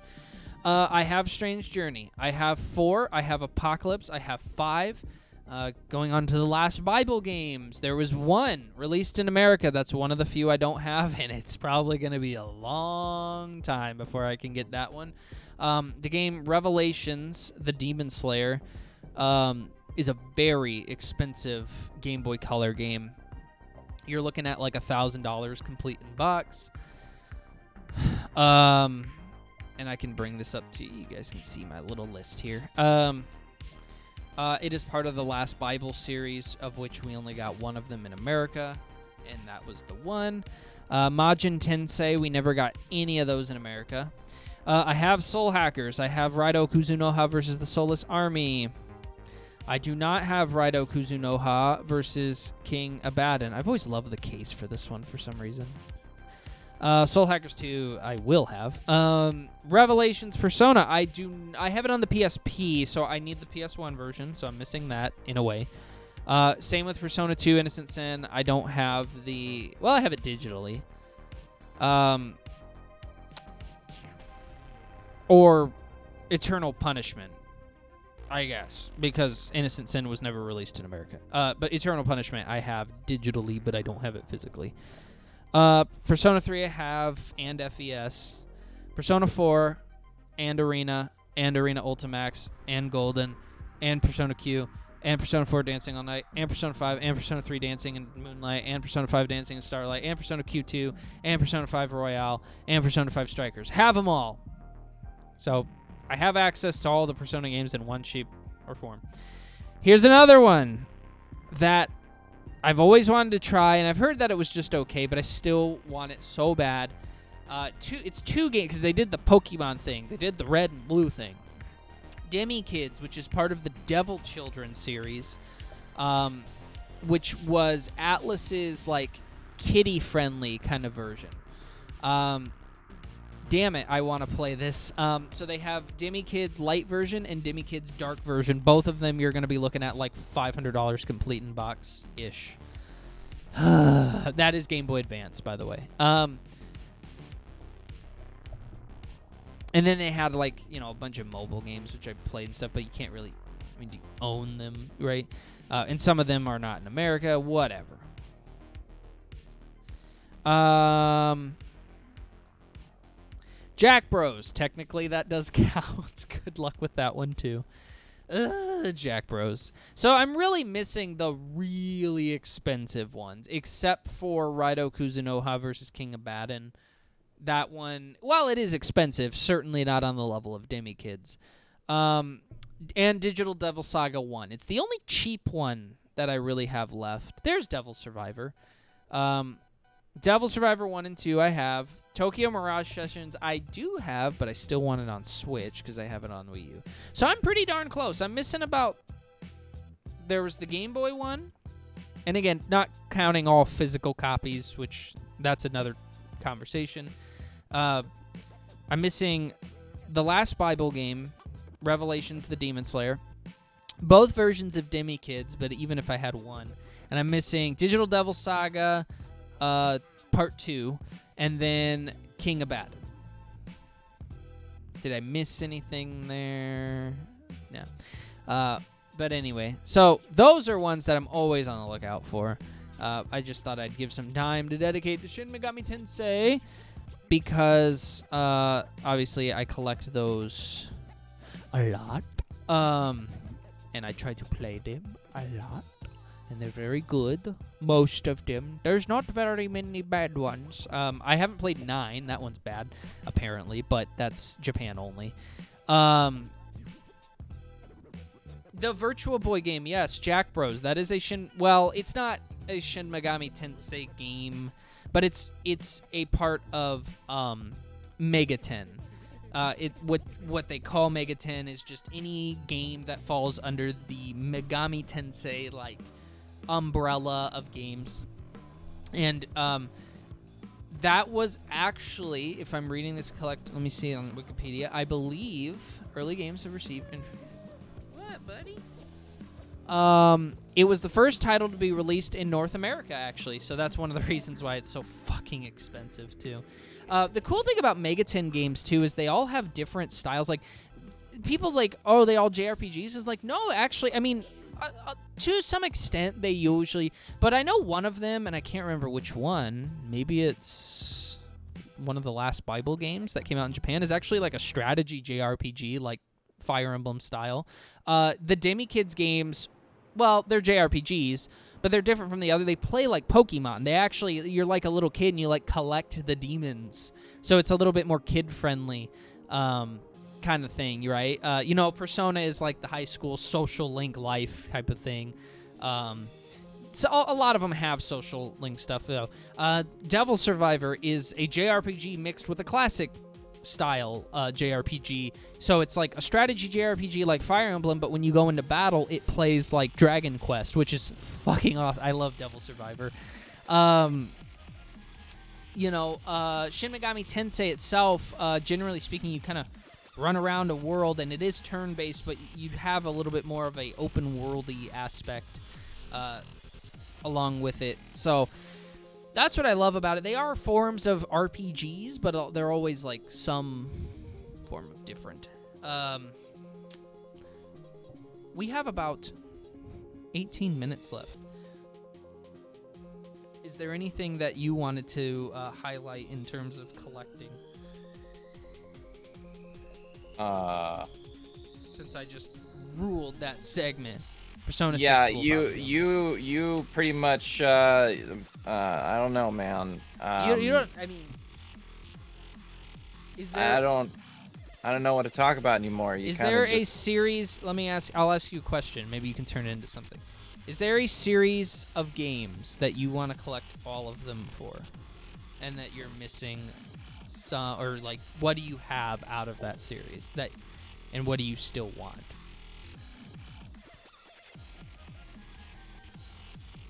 [SPEAKER 1] I have Strange Journey. I have 4. I have Apocalypse. I have 5. Going on to the last Bible games. There was 1 released in America. That's one of the few I don't have, and it's probably going to be a long time before I can get that one. The game Revelations, the Demon Slayer, is a very expensive Game Boy Color game. You're looking at like $1,000 complete in box. And I can bring this up to you. You guys can see my little list here. It is part of the last Bible series, of which we only got 1 of them in America, and that was the one. Majin Tensei, we never got any of those in America. I have Soul Hackers. I have Raido Kuzunoha versus the Soulless Army. I do not have Raido Kuzunoha versus King Abaddon. I've always loved the case for this one for some reason. Soul Hackers 2, I will have. Revelations Persona, I have it on the PSP, so I need the PS1 version, so I'm missing that in a way. Same with Persona 2 Innocent Sin. I don't have I have it digitally. Or Eternal Punishment, I guess, because Innocent Sin was never released in America. But Eternal Punishment I have digitally, but I don't have it physically. Persona 3 I have, and FES. Persona 4, and Arena Ultimax, and Golden, and Persona Q, and Persona 4 Dancing All Night, and Persona 5, and Persona 3 Dancing in Moonlight, and Persona 5 Dancing in Starlight, and Persona Q2, and Persona 5 Royale, and Persona 5 Strikers. Have them all. So I have access to all the Persona games in one shape or form. Here's another one that I've always wanted to try, and I've heard that it was just okay, but I still want it so bad. It's 2 games, because they did the Pokemon thing. They did the red and blue thing. Demi Kids, which is part of the Devil Children series, which was Atlus's, like, kiddie-friendly kind of version. Damn it, I want to play this. So they have Demi Kids Light version and Demi Kids Dark version. Both of them you're going to be looking at like $500 complete in box-ish. That is Game Boy Advance, by the way. And then they had like, a bunch of mobile games, which I played and stuff, but you can't really own them, right? And some of them are not in America, whatever. Jack Bros. Technically, that does count. Good luck with that one, too. Jack Bros. So I'm really missing the really expensive ones, except for Raido Kuzunoha versus King Abaddon. That one, while it is expensive, certainly not on the level of Demi Kids. And Digital Devil Saga 1. It's the only cheap one that I really have left. There's Devil Survivor. Devil Survivor 1 and 2 I have. Tokyo Mirage Sessions I do have, but I still want it on Switch because I have it on Wii U. So I'm pretty darn close. I'm missing about... There was the Game Boy one. And again, not counting all physical copies, which that's another conversation. I'm missing the last Bible game, Revelations the Demon Slayer. Both versions of Demi Kids, but even if I had one. And I'm missing Digital Devil Saga... Part 2, and then King Abaddon. Did I miss anything there? No. But anyway, so those are ones that I'm always on the lookout for. I just thought I'd give some time to dedicate to Shin Megami Tensei because obviously I collect those a lot. And I try to play them a lot. and they're very good. Most of them. There's not very many bad ones. I haven't played 9. That one's bad, apparently, but that's Japan only. The Virtual Boy game, yes, Jack Bros. That is a Well, it's not a Shin Megami Tensei game, but it's a part of Megaten. What they call Megaten is just any game that falls under the Megami Tensei like umbrella of games, and that was actually, if I'm reading this let me see on Wikipedia, I believe early games have received. What, buddy? It was the first title to be released in North America, actually, so that's one of the reasons why it's so fucking expensive too. The cool thing about Megaten games too is they all have different styles. Like, people like, oh, they all JRPGs. Is like, no, actually, I mean, to some extent they usually. But I know one of them, and I can't remember which one. Maybe it's one of the last Bible games that came out in Japan. Is actually like a strategy JRPG, like Fire Emblem style. The Demi Kids games, well, they're JRPGs. But they're different from the other. They play like Pokemon. You're like a little kid and you like collect the demons. So it's a little bit more kid-friendly kind of thing, right? Persona is like the high school social link life type of thing. So a lot of them have social link stuff, though. Devil Survivor is a JRPG mixed with a classic style JRPG. So it's like a strategy JRPG like Fire Emblem, but when you go into battle, it plays like Dragon Quest, which is fucking awesome. I love Devil Survivor. Shin Megami Tensei itself, generally speaking, you kind of run around a world, and it is turn-based, but you have a little bit more of a open-worldy aspect along with it. So that's what I love about it. They are forms of RPGs, but they're always like some form of different. We have about 18 minutes left. Is there anything that you wanted to highlight in terms of collecting? Since I just ruled that segment. Persona 6.
[SPEAKER 2] Yeah, you pretty much. I don't know, man.
[SPEAKER 1] You don't. I mean, is there?
[SPEAKER 2] I don't know what to talk about anymore.
[SPEAKER 1] Is there a series? I'll ask you a question. Maybe you can turn it into something. Is there a series of games that you want to collect all of them for, and that you're missing some, or like, what do you have out of that series and what do you still want?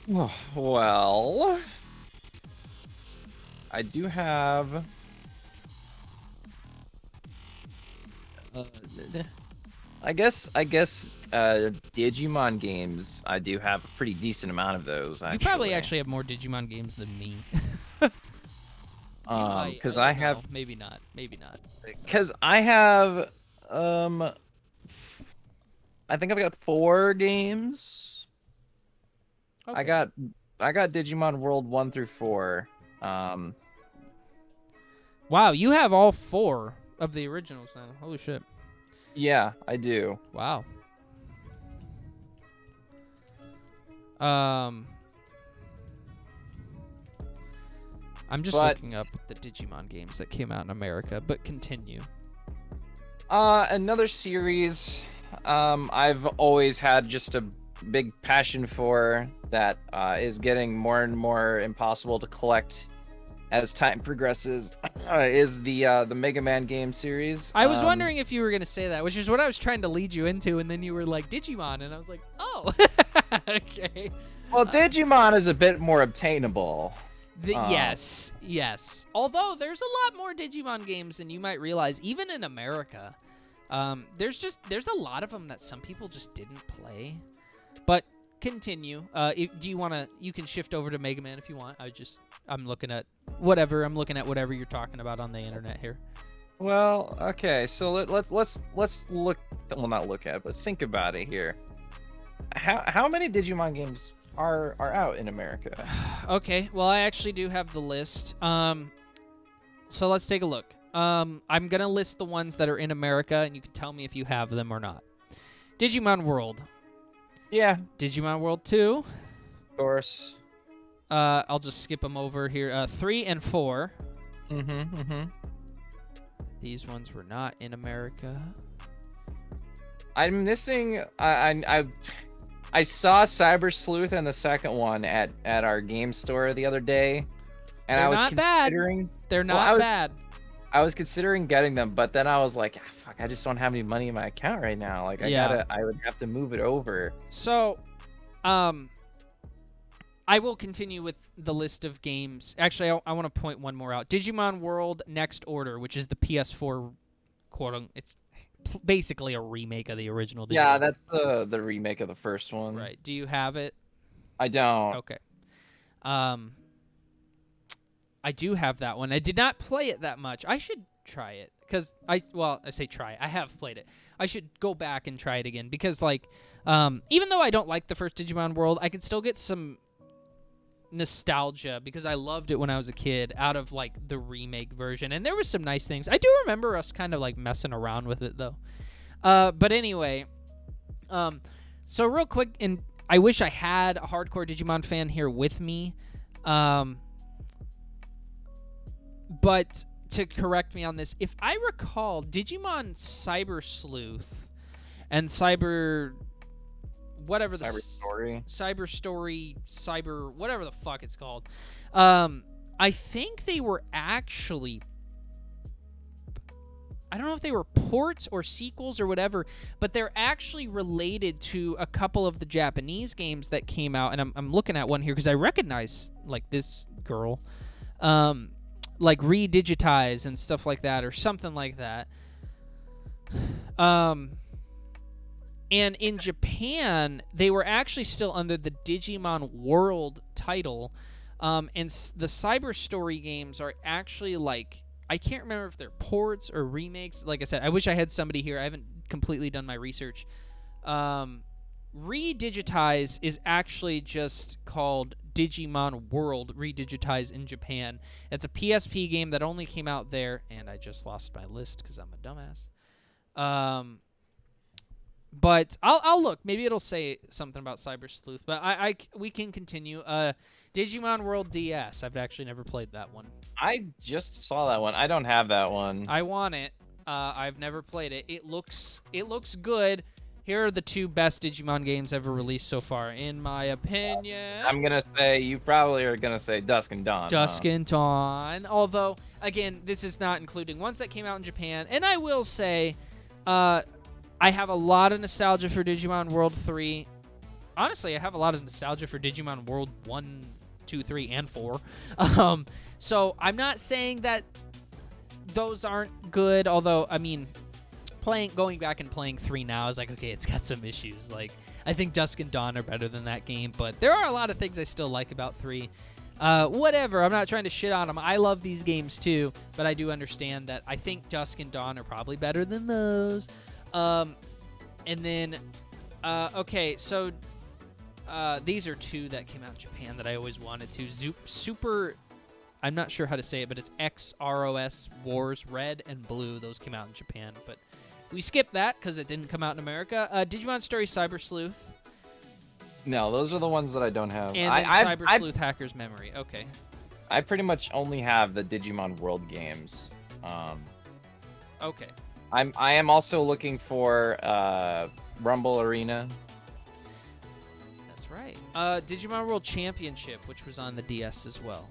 [SPEAKER 2] Well, I do have. I guess Digimon games. I do have a pretty decent amount of those. Actually.
[SPEAKER 1] You probably actually have more Digimon games than me.
[SPEAKER 2] Because I have.
[SPEAKER 1] Maybe not.
[SPEAKER 2] Because I have. I think I've got 4 games. Okay. I got Digimon World 1 through 4.
[SPEAKER 1] Wow, you have all 4 of the originals now. Holy shit.
[SPEAKER 2] Yeah, I do.
[SPEAKER 1] Wow. I'm just looking up the Digimon games that came out in America, but continue.
[SPEAKER 2] Another series I've always had just a big passion for that is getting more and more impossible to collect as time progresses is the Mega Man game series.
[SPEAKER 1] I was wondering if you were going to say that, which is what I was trying to lead you into, and then you were like, Digimon, and I was like, oh, okay.
[SPEAKER 2] Well, Digimon is a bit more obtainable.
[SPEAKER 1] Yes. Although there's a lot more Digimon games than you might realize, even in America. There's a lot of them that some people just didn't play. But continue. Do you want to? You can shift over to Mega Man if you want. I'm looking at whatever you're talking about on the internet here.
[SPEAKER 2] Well, okay. So let's look. Well, not look at it, but think about it here. How many Digimon games are out in America?
[SPEAKER 1] Okay. Well, I actually do have the list. So let's take a look. I'm gonna list the ones that are in America, and you can tell me if you have them or not. Digimon World.
[SPEAKER 2] Yeah.
[SPEAKER 1] Digimon World 2.
[SPEAKER 2] course.
[SPEAKER 1] I'll just skip them over here. 3 and 4. These ones were not in America.
[SPEAKER 2] I'm missing. I saw Cyber Sleuth and the second one at our game store the other day, and
[SPEAKER 1] They're
[SPEAKER 2] I was
[SPEAKER 1] not bad.
[SPEAKER 2] considering.
[SPEAKER 1] They're not bad.
[SPEAKER 2] I was considering getting them, but then I was like, "Fuck! I just don't have any money in my account right now. Like, I would have to move it over."
[SPEAKER 1] So, I will continue with the list of games. Actually, I want to point one more out. Digimon World Next Order, which is the PS4 it's basically a remake of the original Digimon.
[SPEAKER 2] Yeah, that's the remake of the first one.
[SPEAKER 1] Right. Do you have it?
[SPEAKER 2] I don't.
[SPEAKER 1] Okay. I do have that one. I did not play it that much. I should try it because I say try. I have played it. I should go back and try it again because like even though I don't like the first Digimon World, I can still get some nostalgia because I loved it when I was a kid out of like the remake version, and there was some nice things. I do remember us kind of like messing around with it though. But anyway, so real quick, and I wish I had a hardcore Digimon fan here with me. But to correct me on this, if I recall, Digimon Cyber Sleuth and Cyber whatever the Cyber Story, whatever the fuck it's called. I think they were actually, I don't know if they were ports or sequels or whatever, but they're actually related to a couple of the Japanese games that came out, and I'm looking at one here because I recognize like this girl, like Redigitize and stuff like that, or something like that. And in Japan, they were actually still under the Digimon World title. And the Cyber Story games are actually like, I can't remember if they're ports or remakes. Like I said, I wish I had somebody here. I haven't completely done my research. Redigitize is actually just called Digimon World Redigitize in Japan. It's a PSP game that only came out there, and I just lost my list because I'm a dumbass. But I'll look. Maybe it'll say something about Cyber Sleuth. But we can continue. Digimon World DS. I've actually never played that one.
[SPEAKER 2] I just saw that one. I don't have that one.
[SPEAKER 1] I want it. I've never played it. It looks good. Here are the two best Digimon games ever released so far, in my opinion.
[SPEAKER 2] I'm gonna say you probably are gonna say Dusk and Dawn.
[SPEAKER 1] Dusk and Dawn. Although, again, this is not including ones that came out in Japan. And I will say, I have a lot of nostalgia for Digimon World 3. Honestly, I have a lot of nostalgia for Digimon World 1, 2, 3, and 4. So I'm not saying that those aren't good, although, I mean, going back and playing 3 now is like, okay, it's got some issues. Like, I think Dusk and Dawn are better than that game, but there are a lot of things I still like about 3. Whatever, I'm not trying to shit on them. I love these games too, but I do understand that I think Dusk and Dawn are probably better than those. And then, okay, so these are two that came out in Japan that I always wanted to. Super, I'm not sure how to say it, but it's XROS Wars Red and Blue. Those came out in Japan, but we skipped that because it didn't come out in America. Digimon Story Cyber Sleuth.
[SPEAKER 2] No, those are the ones that I don't have.
[SPEAKER 1] And then Cyber Sleuth Hacker's Memory. Okay.
[SPEAKER 2] I pretty much only have the Digimon World games.
[SPEAKER 1] Okay.
[SPEAKER 2] I am also looking for Rumble Arena.
[SPEAKER 1] That's right. Digimon World Championship, which was on the DS as well.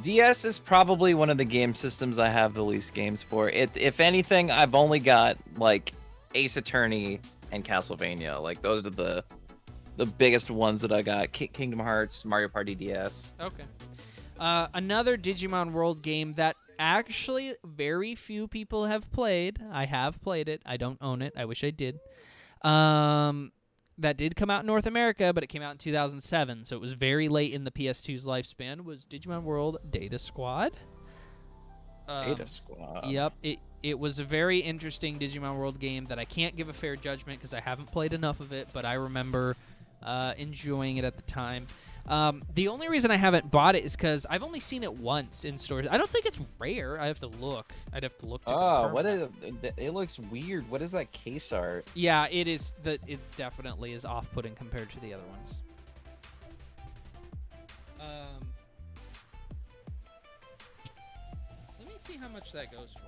[SPEAKER 2] DS is probably one of the game systems I have the least games for. If anything, I've only got like Ace Attorney and Castlevania. Like those are the biggest ones that I got. Kingdom Hearts, Mario Party DS.
[SPEAKER 1] Okay. Another Digimon World game that actually very few people have played. I have played it. I don't own it. I wish I did. That did come out in North America, but it came out in 2007, so it was very late in the PS2's lifespan, was Digimon World Data Squad.
[SPEAKER 2] Data Squad.
[SPEAKER 1] Yep. It was a very interesting Digimon World game that I can't give a fair judgment because I haven't played enough of it, but I remember enjoying it at the time. The only reason I haven't bought it is because I've only seen it once in stores. I don't think it's rare. I have to look. I'd have to look to confirm.
[SPEAKER 2] What is it? It looks weird. What is that case art?
[SPEAKER 1] Yeah, it is. It definitely is off-putting compared to the other ones. Let me see how much that goes for,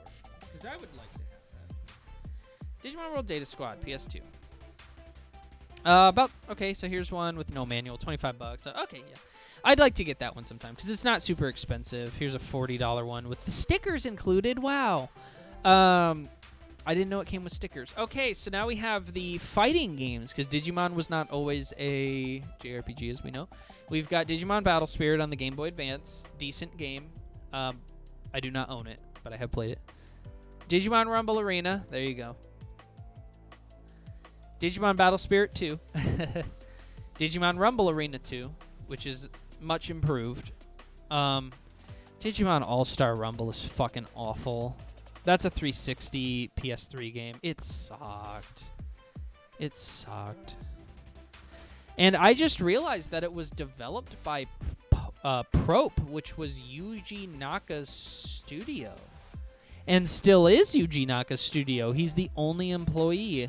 [SPEAKER 1] because I would like to have that. Digimon World Data Squad, PS2. Okay, so here's one with no manual, $25. Okay, yeah. I'd like to get that one sometime because it's not super expensive. Here's a $40 one with the stickers included. Wow. I didn't know it came with stickers. Okay, so now we have the fighting games because Digimon was not always a JRPG, as we know. We've got Digimon Battle Spirit on the Game Boy Advance. Decent game. I do not own it, but I have played it. Digimon Rumble Arena. There you go. Digimon Battle Spirit 2. Digimon Rumble Arena 2, which is much improved. Digimon All-Star Rumble is fucking awful. That's a 360 PS3 game. It sucked. It sucked. And I just realized that it was developed by Prope, which was Yuji Naka's studio. And still is Yuji Naka's studio. He's the only employee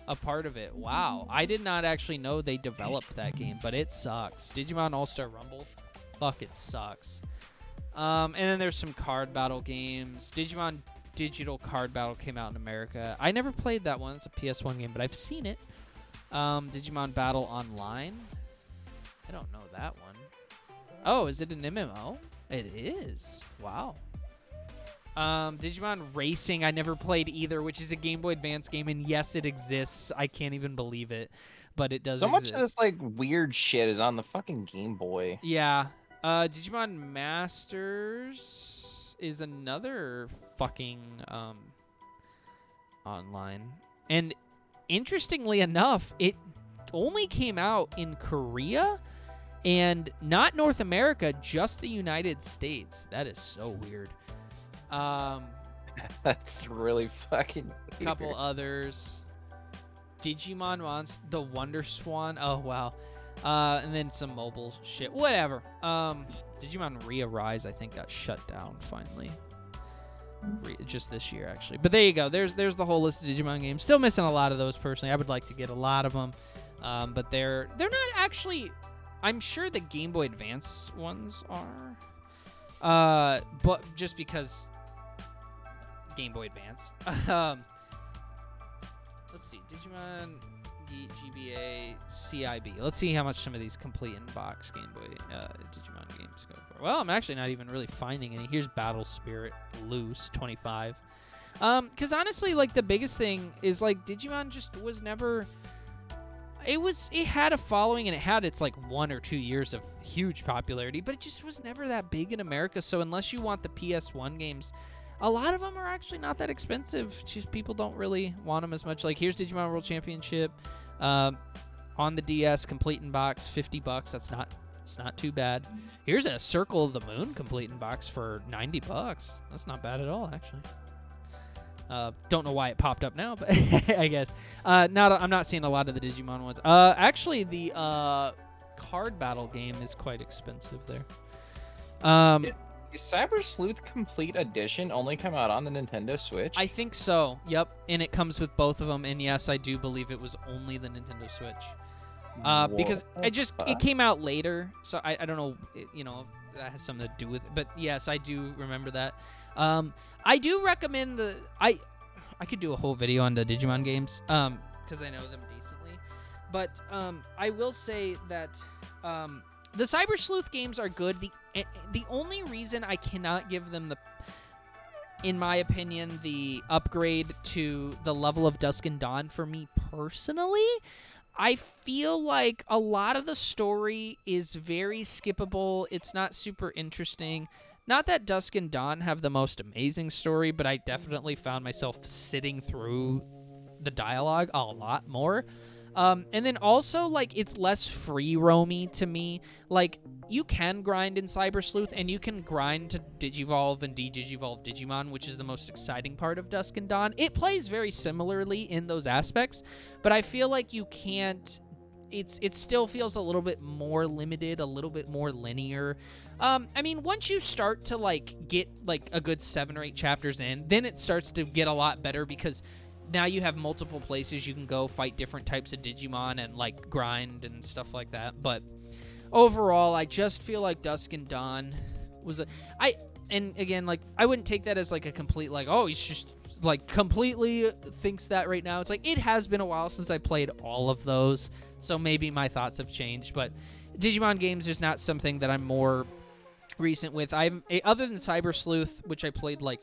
[SPEAKER 1] a part of it. Wow. I did not actually know they developed that game, but it sucks. Digimon All-Star Rumble, fuck, it sucks. And then there's some card battle games. Digimon Digital Card Battle came out in America. I never played that one. It's a PS1 game, but I've seen it. Digimon Battle Online. I don't know that one. Oh, is it an MMO? It is. Wow. Digimon Racing, I never played either, which is a Game Boy Advance game, and yes, it exists. I can't even believe it, but it does
[SPEAKER 2] exist. So much of this like weird shit is on the fucking Game Boy.
[SPEAKER 1] Yeah. Digimon Masters is another fucking online. And interestingly enough, it only came out in Korea and not North America, just the United States. That is so weird.
[SPEAKER 2] That's really fucking weird.
[SPEAKER 1] Couple others. Digimon the Wonder Swan. Oh, wow. And then some mobile shit. Whatever. Digimon Re-Arise, I think, got shut down finally. Just this year, actually. But there you go. There's the whole list of Digimon games. Still missing a lot of those, personally. I would like to get a lot of them. But they're not actually... I'm sure the Game Boy Advance ones are. But just because... Game Boy Advance. Let's see. Digimon... GBA, CIB. Let's see how much some of these complete in-box Game Boy Digimon games go for. Well, I'm actually not even really finding any. Here's Battle Spirit Loose, 25. Because honestly, like, the biggest thing is, like, Digimon just was never... It had a following, and it had its, like, 1 or 2 years of huge popularity, but it just was never that big in America, so unless you want the PS1 games... A lot of them are actually not that expensive. Just people don't really want them as much. Like, here's Digimon World Championship on the DS, complete in box, $50. It's not too bad. Here's a Circle of the Moon complete in box for $90. That's not bad at all, actually. Don't know why it popped up now, but I guess. I'm not seeing a lot of the Digimon ones. Actually, the card battle game is quite expensive there.
[SPEAKER 2] Is Cyber Sleuth Complete Edition only come out on the Nintendo Switch?
[SPEAKER 1] I think so. Yep, and it comes with both of them. And yes, I do believe it was only the Nintendo Switch, because it came out later. So I don't know, if that has something to do with it. But yes, I do remember that. I do recommend I could do a whole video on the Digimon games, because I know them decently. But I will say that the Cyber Sleuth games are good. The only reason I cannot give them in my opinion, the upgrade to the level of Dusk and Dawn for me personally, I feel like a lot of the story is very skippable. It's not super interesting. Not that Dusk and Dawn have the most amazing story, but I definitely found myself sitting through the dialogue a lot more. And then also, like, it's less free roamy to me. Like, you can grind in Cyber Sleuth, and you can grind to Digivolve and de-Digivolve Digimon, which is the most exciting part of Dusk and Dawn. It plays very similarly in those aspects, but I feel like you can't... It still feels a little bit more limited, a little bit more linear. I mean, once you start to, like, get, like, a good 7 or 8 chapters in, then it starts to get a lot better because... Now you have multiple places you can go fight different types of Digimon and, like, grind and stuff like that. But overall, I just feel like Dusk and Dawn was and again, like, I wouldn't take that as like a complete, like, oh, he's just like completely thinks that right now. It's like, it has been a while since I played all of those, so maybe my thoughts have changed, but Digimon games is not something that I'm more recent with. Other than Cyber Sleuth, which I played like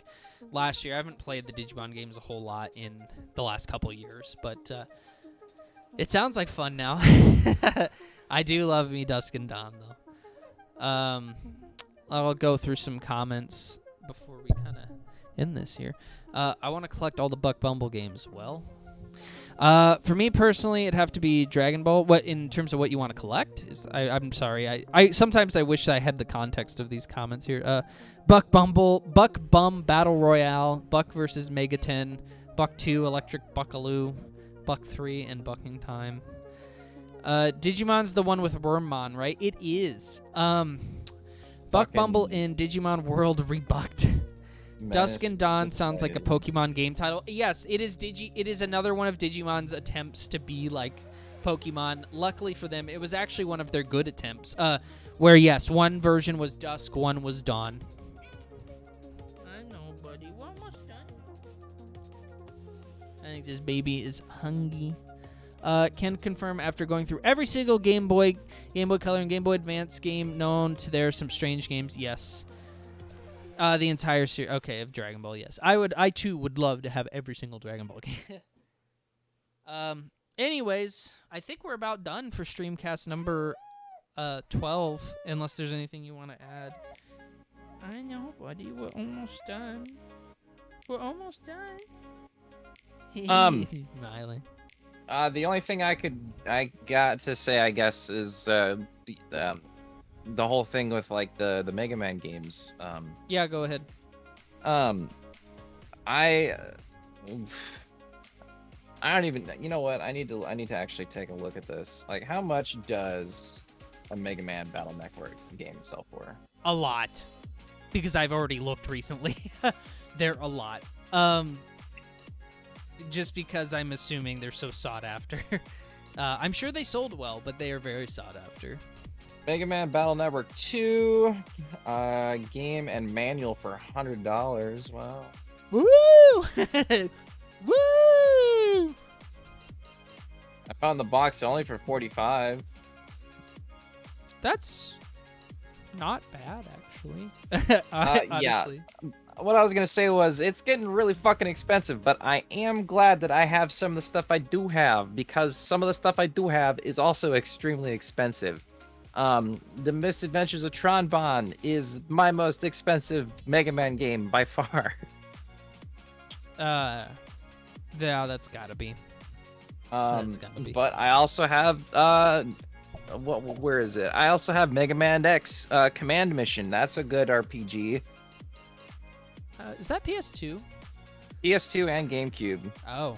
[SPEAKER 1] last year, I haven't played the Digimon games a whole lot in the last couple years, but it sounds like fun now. I do love me Dusk and Dawn, though. I'll go through some comments before we kind of end this here. I want to collect all the Buck Bumble games. Well, for me personally, it'd have to be Dragon Ball. What in terms of what you want to collect? I'm sorry. I sometimes I wish I had the context of these comments here. Buck Bum Battle Royale, Buck versus Megaten, Buck 2 Electric Buckaloo, Buck 3 and Bucking Time. Digimon's the one with Wormmon, right? It is. Buck Bumble in Digimon World Rebucked. Dusk and Dawn sounds like a Pokemon game title. Yes, it is It is another one of Digimon's attempts to be like Pokemon. Luckily for them, it was actually one of their good attempts. Where yes, one version was Dusk, one was Dawn. I know, buddy. We're almost done. I think this baby is hungry. Can confirm after going through every single Game Boy Color, and Game Boy Advance game known to there some strange games. Yes. The entire series. Okay, of Dragon Ball. Yes, I too would love to have every single Dragon Ball game. Anyways, I think we're about done for Streamcast number 12. Unless there's anything you want to add. I know, buddy. We're almost done. We're almost done. Smiling.
[SPEAKER 2] The only thing I got to say, I guess, is the whole thing with like the Mega Man games.
[SPEAKER 1] Yeah, go ahead.
[SPEAKER 2] I don't even. You know what? I need to actually take a look at this. Like, how much does a Mega Man Battle Network game sell for?
[SPEAKER 1] A lot, because I've already looked recently. They're a lot. Just because I'm assuming they're so sought after. I'm sure they sold well, but they are very sought after.
[SPEAKER 2] Mega Man Battle Network 2, game and manual for $100. Wow.
[SPEAKER 1] Woo! Woo!
[SPEAKER 2] I found the box only for $45.
[SPEAKER 1] That's not bad, actually. Honestly.
[SPEAKER 2] Yeah. What I was gonna say was it's getting really fucking expensive, but I am glad that I have some of the stuff I do have, because some of the stuff I do have is also extremely expensive. The Misadventures of Tron is my most expensive Mega Man game by far.
[SPEAKER 1] Yeah, that's gotta be. That's gotta be.
[SPEAKER 2] But I also have where is it? I also have Mega Man X Command Mission. That's a good RPG.
[SPEAKER 1] Is that PS2?
[SPEAKER 2] PS2 and GameCube.
[SPEAKER 1] Oh.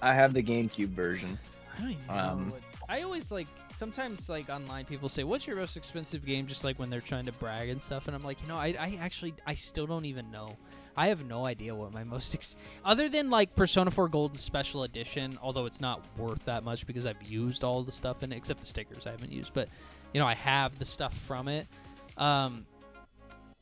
[SPEAKER 2] I have the GameCube version.
[SPEAKER 1] I don't even know. I always sometimes online people say, what's your most expensive game? Just like when they're trying to brag and stuff. And I'm like, I still don't even know. I have no idea what my most other than like Persona 4 Golden Special Edition, although it's not worth that much because I've used all the stuff in it, except the stickers I haven't used. But, I have the stuff from it.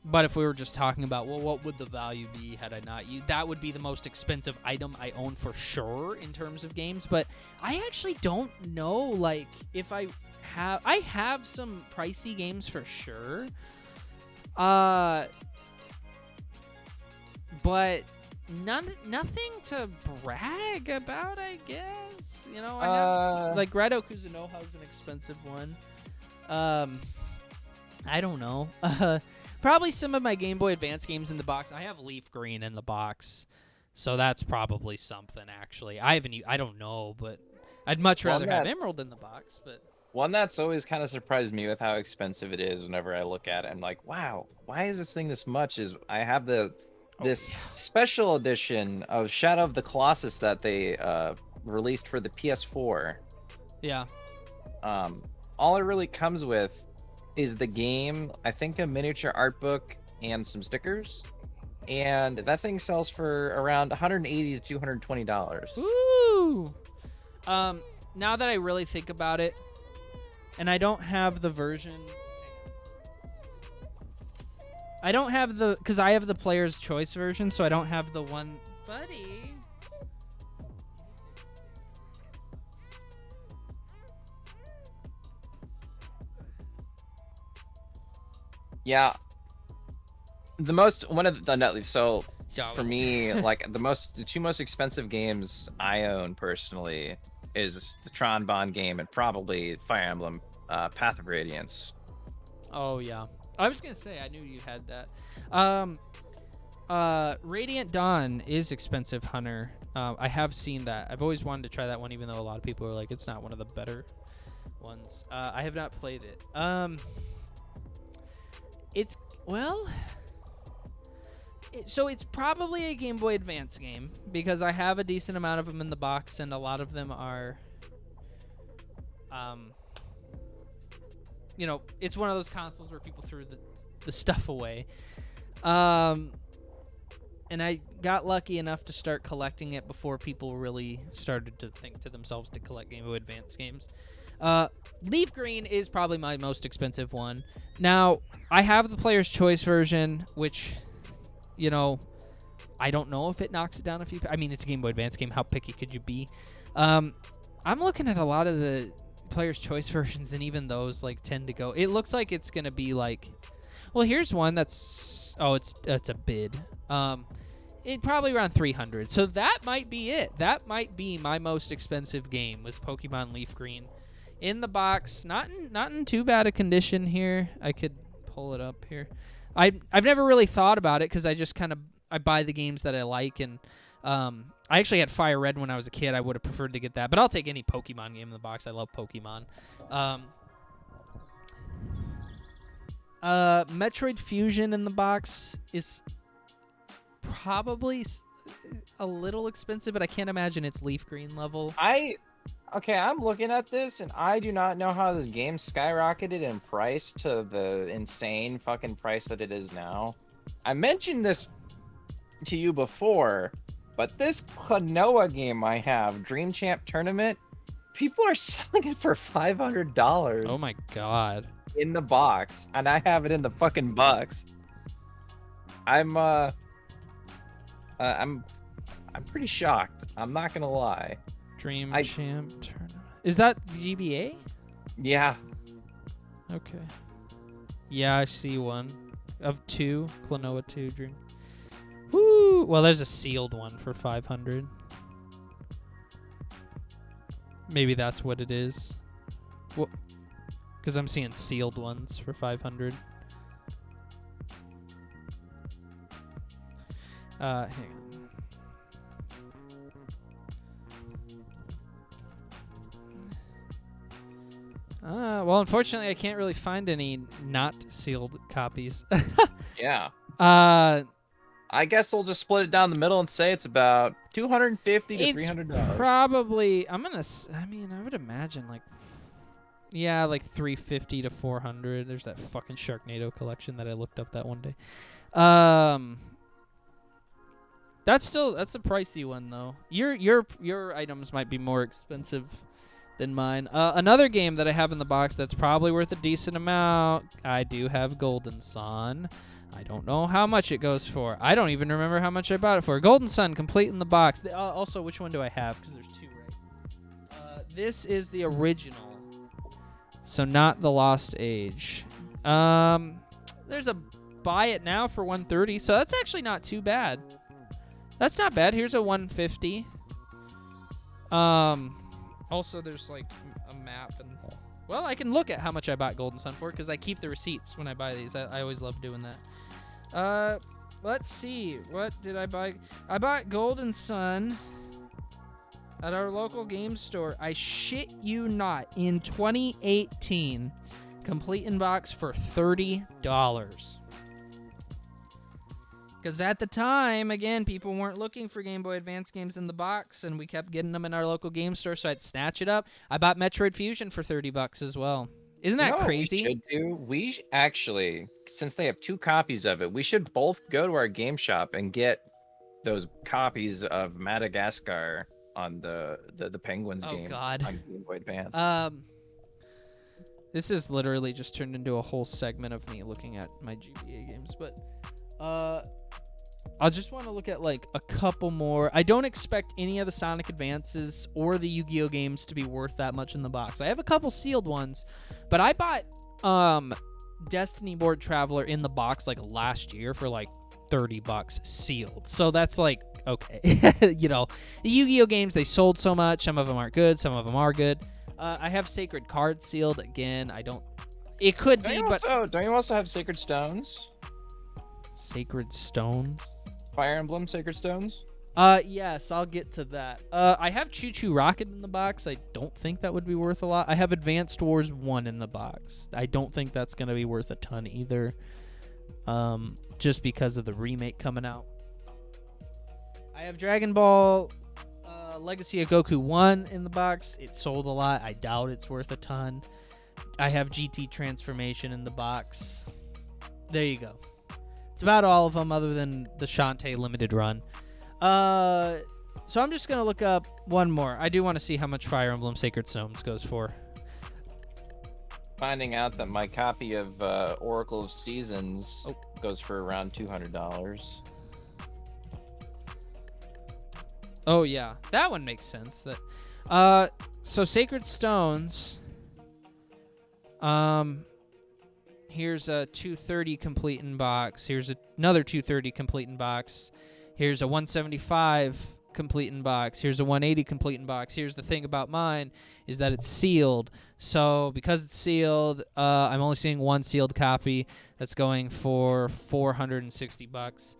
[SPEAKER 1] But if we were just talking about, well, what would the value be had I not used? That would be the most expensive item I own for sure in terms of games. But I actually don't know, like, if I have some pricey games for sure. But nothing to brag about, I guess. I have, like, Redo Kuzunoha is an expensive one. I don't know. Probably some of my Game Boy Advance games in the box. I have Leaf Green in the box, so that's probably something. Actually, I don't know, but I'd much rather have Emerald in the box. But
[SPEAKER 2] one that's always kind of surprised me with how expensive it is. Whenever I look at it, I'm like, wow, why is this thing this much? Is I have this special edition of Shadow of the Colossus that they released for the PS4.
[SPEAKER 1] Yeah.
[SPEAKER 2] All it really comes with is the game, I think a miniature art book and some stickers, and that thing sells for around $180 to $220.
[SPEAKER 1] Ooh. Now that I really think about it, And I don't have the version. I don't have the, because I have the player's choice version, so I don't have the one. Buddy.
[SPEAKER 2] Yeah. One of the no, so for me, like the two most expensive games I own personally is the Tron Bond game and probably Fire Emblem Path of Radiance.
[SPEAKER 1] Oh yeah, I was gonna say I knew you had that. Radiant Dawn is expensive, Hunter. I have seen that. I've always wanted to try that one, even though a lot of people are like it's not one of the better ones. I have not played it. It's well. So it's probably a Game Boy Advance game because I have a decent amount of them in the box, and a lot of them are, it's one of those consoles where people threw the stuff away. And I got lucky enough to start collecting it before people really started to think to themselves to collect Game Boy Advance games. Leaf Green is probably my most expensive one. Now, I have the player's choice version, which... I don't know if it knocks it down a few. I mean, it's a Game Boy Advance game. How picky could you be? I'm looking at a lot of the player's choice versions, and even those tend to go. It looks like it's gonna be like, well, here's one that's it's a bid. It probably around 300. So that might be it. That might be my most expensive game was Pokemon Leaf Green, in the box. Not in too bad a condition here. I could pull it up here. I've never really thought about it because I just I buy the games that I like, and I actually had Fire Red when I was a kid. I would have preferred to get that, but I'll take any Pokemon game in the box. I love Pokemon. Metroid Fusion in the box is probably a little expensive, but I can't imagine it's Leaf Green level.
[SPEAKER 2] Okay, I'm looking at this, and I do not know how this game skyrocketed in price to the insane fucking price that it is now. I mentioned this to you before, but this Klonoa game I have, Dream Champ Tournament, people are selling it for $500.
[SPEAKER 1] Oh my god.
[SPEAKER 2] In the box, and I have it in the fucking box. I'm pretty shocked. I'm not gonna lie.
[SPEAKER 1] Dream Champ Tournament. Is that GBA?
[SPEAKER 2] Yeah.
[SPEAKER 1] Okay. Yeah, I see one. Of two. Klonoa 2 Dream. Woo! Well, there's a sealed one for 500. Maybe that's what it is. Well, because I'm seeing sealed ones for 500. Hang on. Well, unfortunately, I can't really find any not sealed copies.
[SPEAKER 2] Yeah. I guess we'll just split it down the middle and say it's about $250 to $300.
[SPEAKER 1] Probably. I would imagine like 350 to 400. There's that fucking Sharknado collection that I looked up that one day. That's a pricey one though. Your items might be more expensive than mine. Another game that I have in the box that's probably worth a decent amount. I do have Golden Sun. I don't know how much it goes for. I don't even remember how much I bought it for. Golden Sun, complete in the box. Also, which one do I have? Because there's two, right? This is the original. So not the Lost Age. There's a buy it now for $130. So that's actually not too bad. That's not bad. Here's a $150. Also, there's like a map, and well, I can look at how much I bought Golden Sun for because I keep the receipts when I buy these. I always love doing that. Let's see. What did I buy? I bought Golden Sun at our local game store. I shit you not, in 2018, complete in box for $30. Because at the time, again, people weren't looking for Game Boy Advance games in the box, and we kept getting them in our local game store, so I'd snatch it up. I bought Metroid Fusion for $30 as well. Isn't that crazy?
[SPEAKER 2] We actually, since they have two copies of it, we should both go to our game shop and get those copies of Madagascar on the Penguins game.
[SPEAKER 1] God.
[SPEAKER 2] On Game Boy Advance.
[SPEAKER 1] This is literally just turned into a whole segment of me looking at my GBA games, but I just want to look at like a couple more. I don't expect any of the Sonic Advances or the Yu-Gi-Oh games to be worth that much in the box. I have a couple sealed ones, but I bought Destiny Board Traveler in the box like last year for like $30 sealed. So that's like okay. You know, the Yu-Gi-Oh games, they sold so much. Some of them aren't good, some of them are good. I have Sacred Cards sealed again. I don't. It could be, but
[SPEAKER 2] don't you also have Sacred Stones?
[SPEAKER 1] Sacred Stones.
[SPEAKER 2] Fire Emblem Sacred Stones?
[SPEAKER 1] Yes, I'll get to that. I have Choo Choo Rocket in the box. I don't think that would be worth a lot. I have Advanced Wars 1 in the box. I don't think that's going to be worth a ton either. Just because of the remake coming out. I have Dragon Ball Legacy of Goku 1 in the box. It sold a lot. I doubt it's worth a ton. I have GT Transformation in the box. There you go. It's about all of them other than the Shantae limited run. So I'm just going to look up one more. I do want to see how much Fire Emblem Sacred Stones goes for.
[SPEAKER 2] Finding out that my copy of Oracle of Seasons goes for around $200.
[SPEAKER 1] Oh, yeah. That one makes sense. That so Sacred Stones... Here's a 230 complete in box. Here's another 230 complete in box. Here's a 175 complete in box. Here's a 180 complete in box. Here's the thing about mine is that it's sealed. So because it's sealed, I'm only seeing one sealed copy that's going for $460.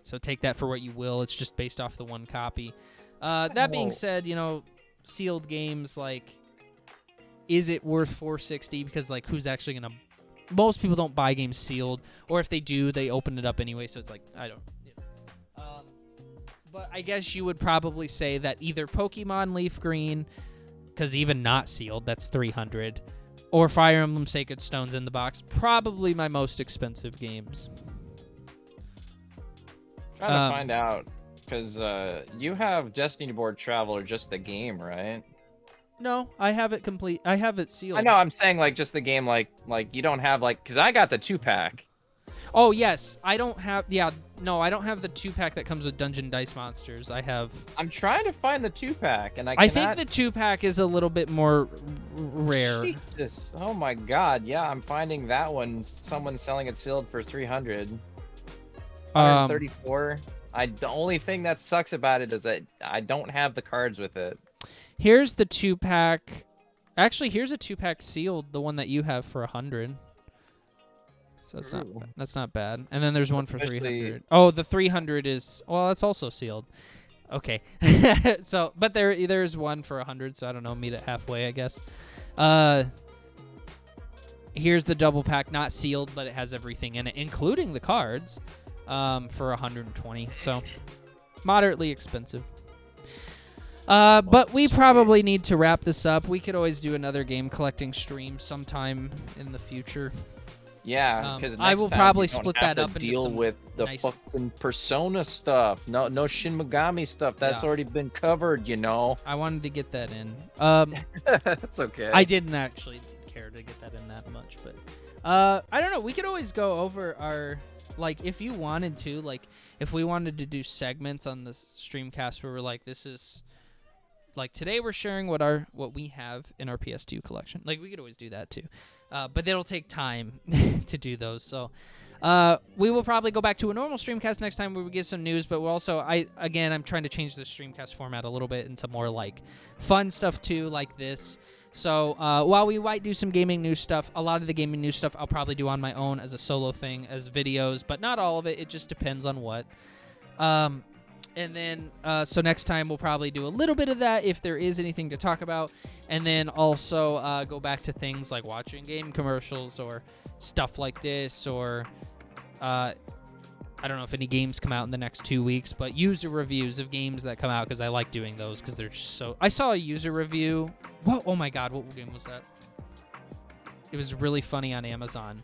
[SPEAKER 1] So take that for what you will. It's just based off the one copy. That being said, you know, sealed games like... Is it worth $460? Because like, who's actually gonna? Most people don't buy games sealed, or if they do, they open it up anyway. So it's like I don't. You know. But I guess you would probably say that either Pokemon Leaf Green, because even not sealed, that's $300, or Fire Emblem Sacred Stones in the box. Probably my most expensive games.
[SPEAKER 2] Trying to find out because you have Destiny Board Traveler, just the game, right?
[SPEAKER 1] No, I have it complete. I have it sealed.
[SPEAKER 2] I know. I'm saying like just the game, like you don't have like because I got the 2-pack.
[SPEAKER 1] Oh yes, I don't have. Yeah, no, I don't have the 2-pack that comes with Dungeon Dice Monsters. I have.
[SPEAKER 2] I'm trying to find the 2-pack, and
[SPEAKER 1] I think the 2-pack is a little bit more rare.
[SPEAKER 2] Jesus, oh my God, yeah, I'm finding that one. Someone's selling it sealed for $300. 134. The only thing that sucks about it is that I don't have the cards with it.
[SPEAKER 1] Here's the 2-pack. Actually, here's a 2-pack sealed, the one that you have for $100. So that's not bad. And then there's one for $300. Oh, the $300 is that's also sealed. Okay. So, but there's one for $100, so I don't know, meet it halfway, I guess. Here's the double pack, not sealed, but it has everything in it, including the cards, for $120. So, moderately expensive. But we probably need to wrap this up. We could always do another game collecting stream sometime in the future.
[SPEAKER 2] Yeah, because
[SPEAKER 1] I will probably split that up and
[SPEAKER 2] deal with the fucking Persona stuff. No Shin Megami stuff. That's already been covered, you know.
[SPEAKER 1] I wanted to get that in.
[SPEAKER 2] That's okay.
[SPEAKER 1] I didn't actually care to get that in that much, but I don't know. We could always go over our if you wanted to, if we wanted to do segments on the Streamcast where we're like, this is. Like today we're sharing what we have in our PS2 collection. Like we could always do that too. But it'll take time to do those. So we will probably go back to a normal Streamcast next time where we get some news, but we'll also I'm trying to change the Streamcast format a little bit into more like fun stuff too, like this. So while we might do some gaming news stuff, a lot of the gaming news stuff I'll probably do on my own as a solo thing, as videos, but not all of it. It just depends on what. And then, so next time we'll probably do a little bit of that if there is anything to talk about. And then also go back to things like watching game commercials or stuff like this. Or I don't know if any games come out in the next 2 weeks, but user reviews of games that come out because I like doing those because they're just so... I saw a user review. Whoa, oh my God, what game was that? It was really funny on Amazon.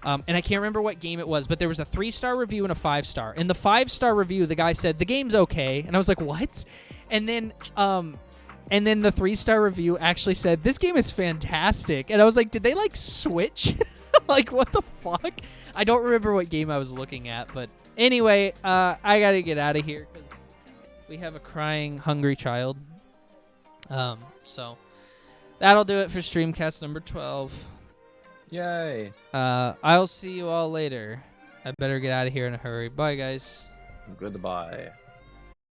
[SPEAKER 1] And I can't remember what game it was, but there was a 3-star review and a 5-star. In the 5-star review, the guy said, the game's okay. And I was like, what? And then And then the 3-star review actually said, this game is fantastic. And I was like, did they like switch? Like, what the fuck? I don't remember what game I was looking at. But anyway, I got to get out of here because we have a crying, hungry child. So that'll do it for Streamcast number 12.
[SPEAKER 2] Yay.
[SPEAKER 1] I'll see you all later. I better get out of here in a hurry. Bye, guys.
[SPEAKER 2] Goodbye.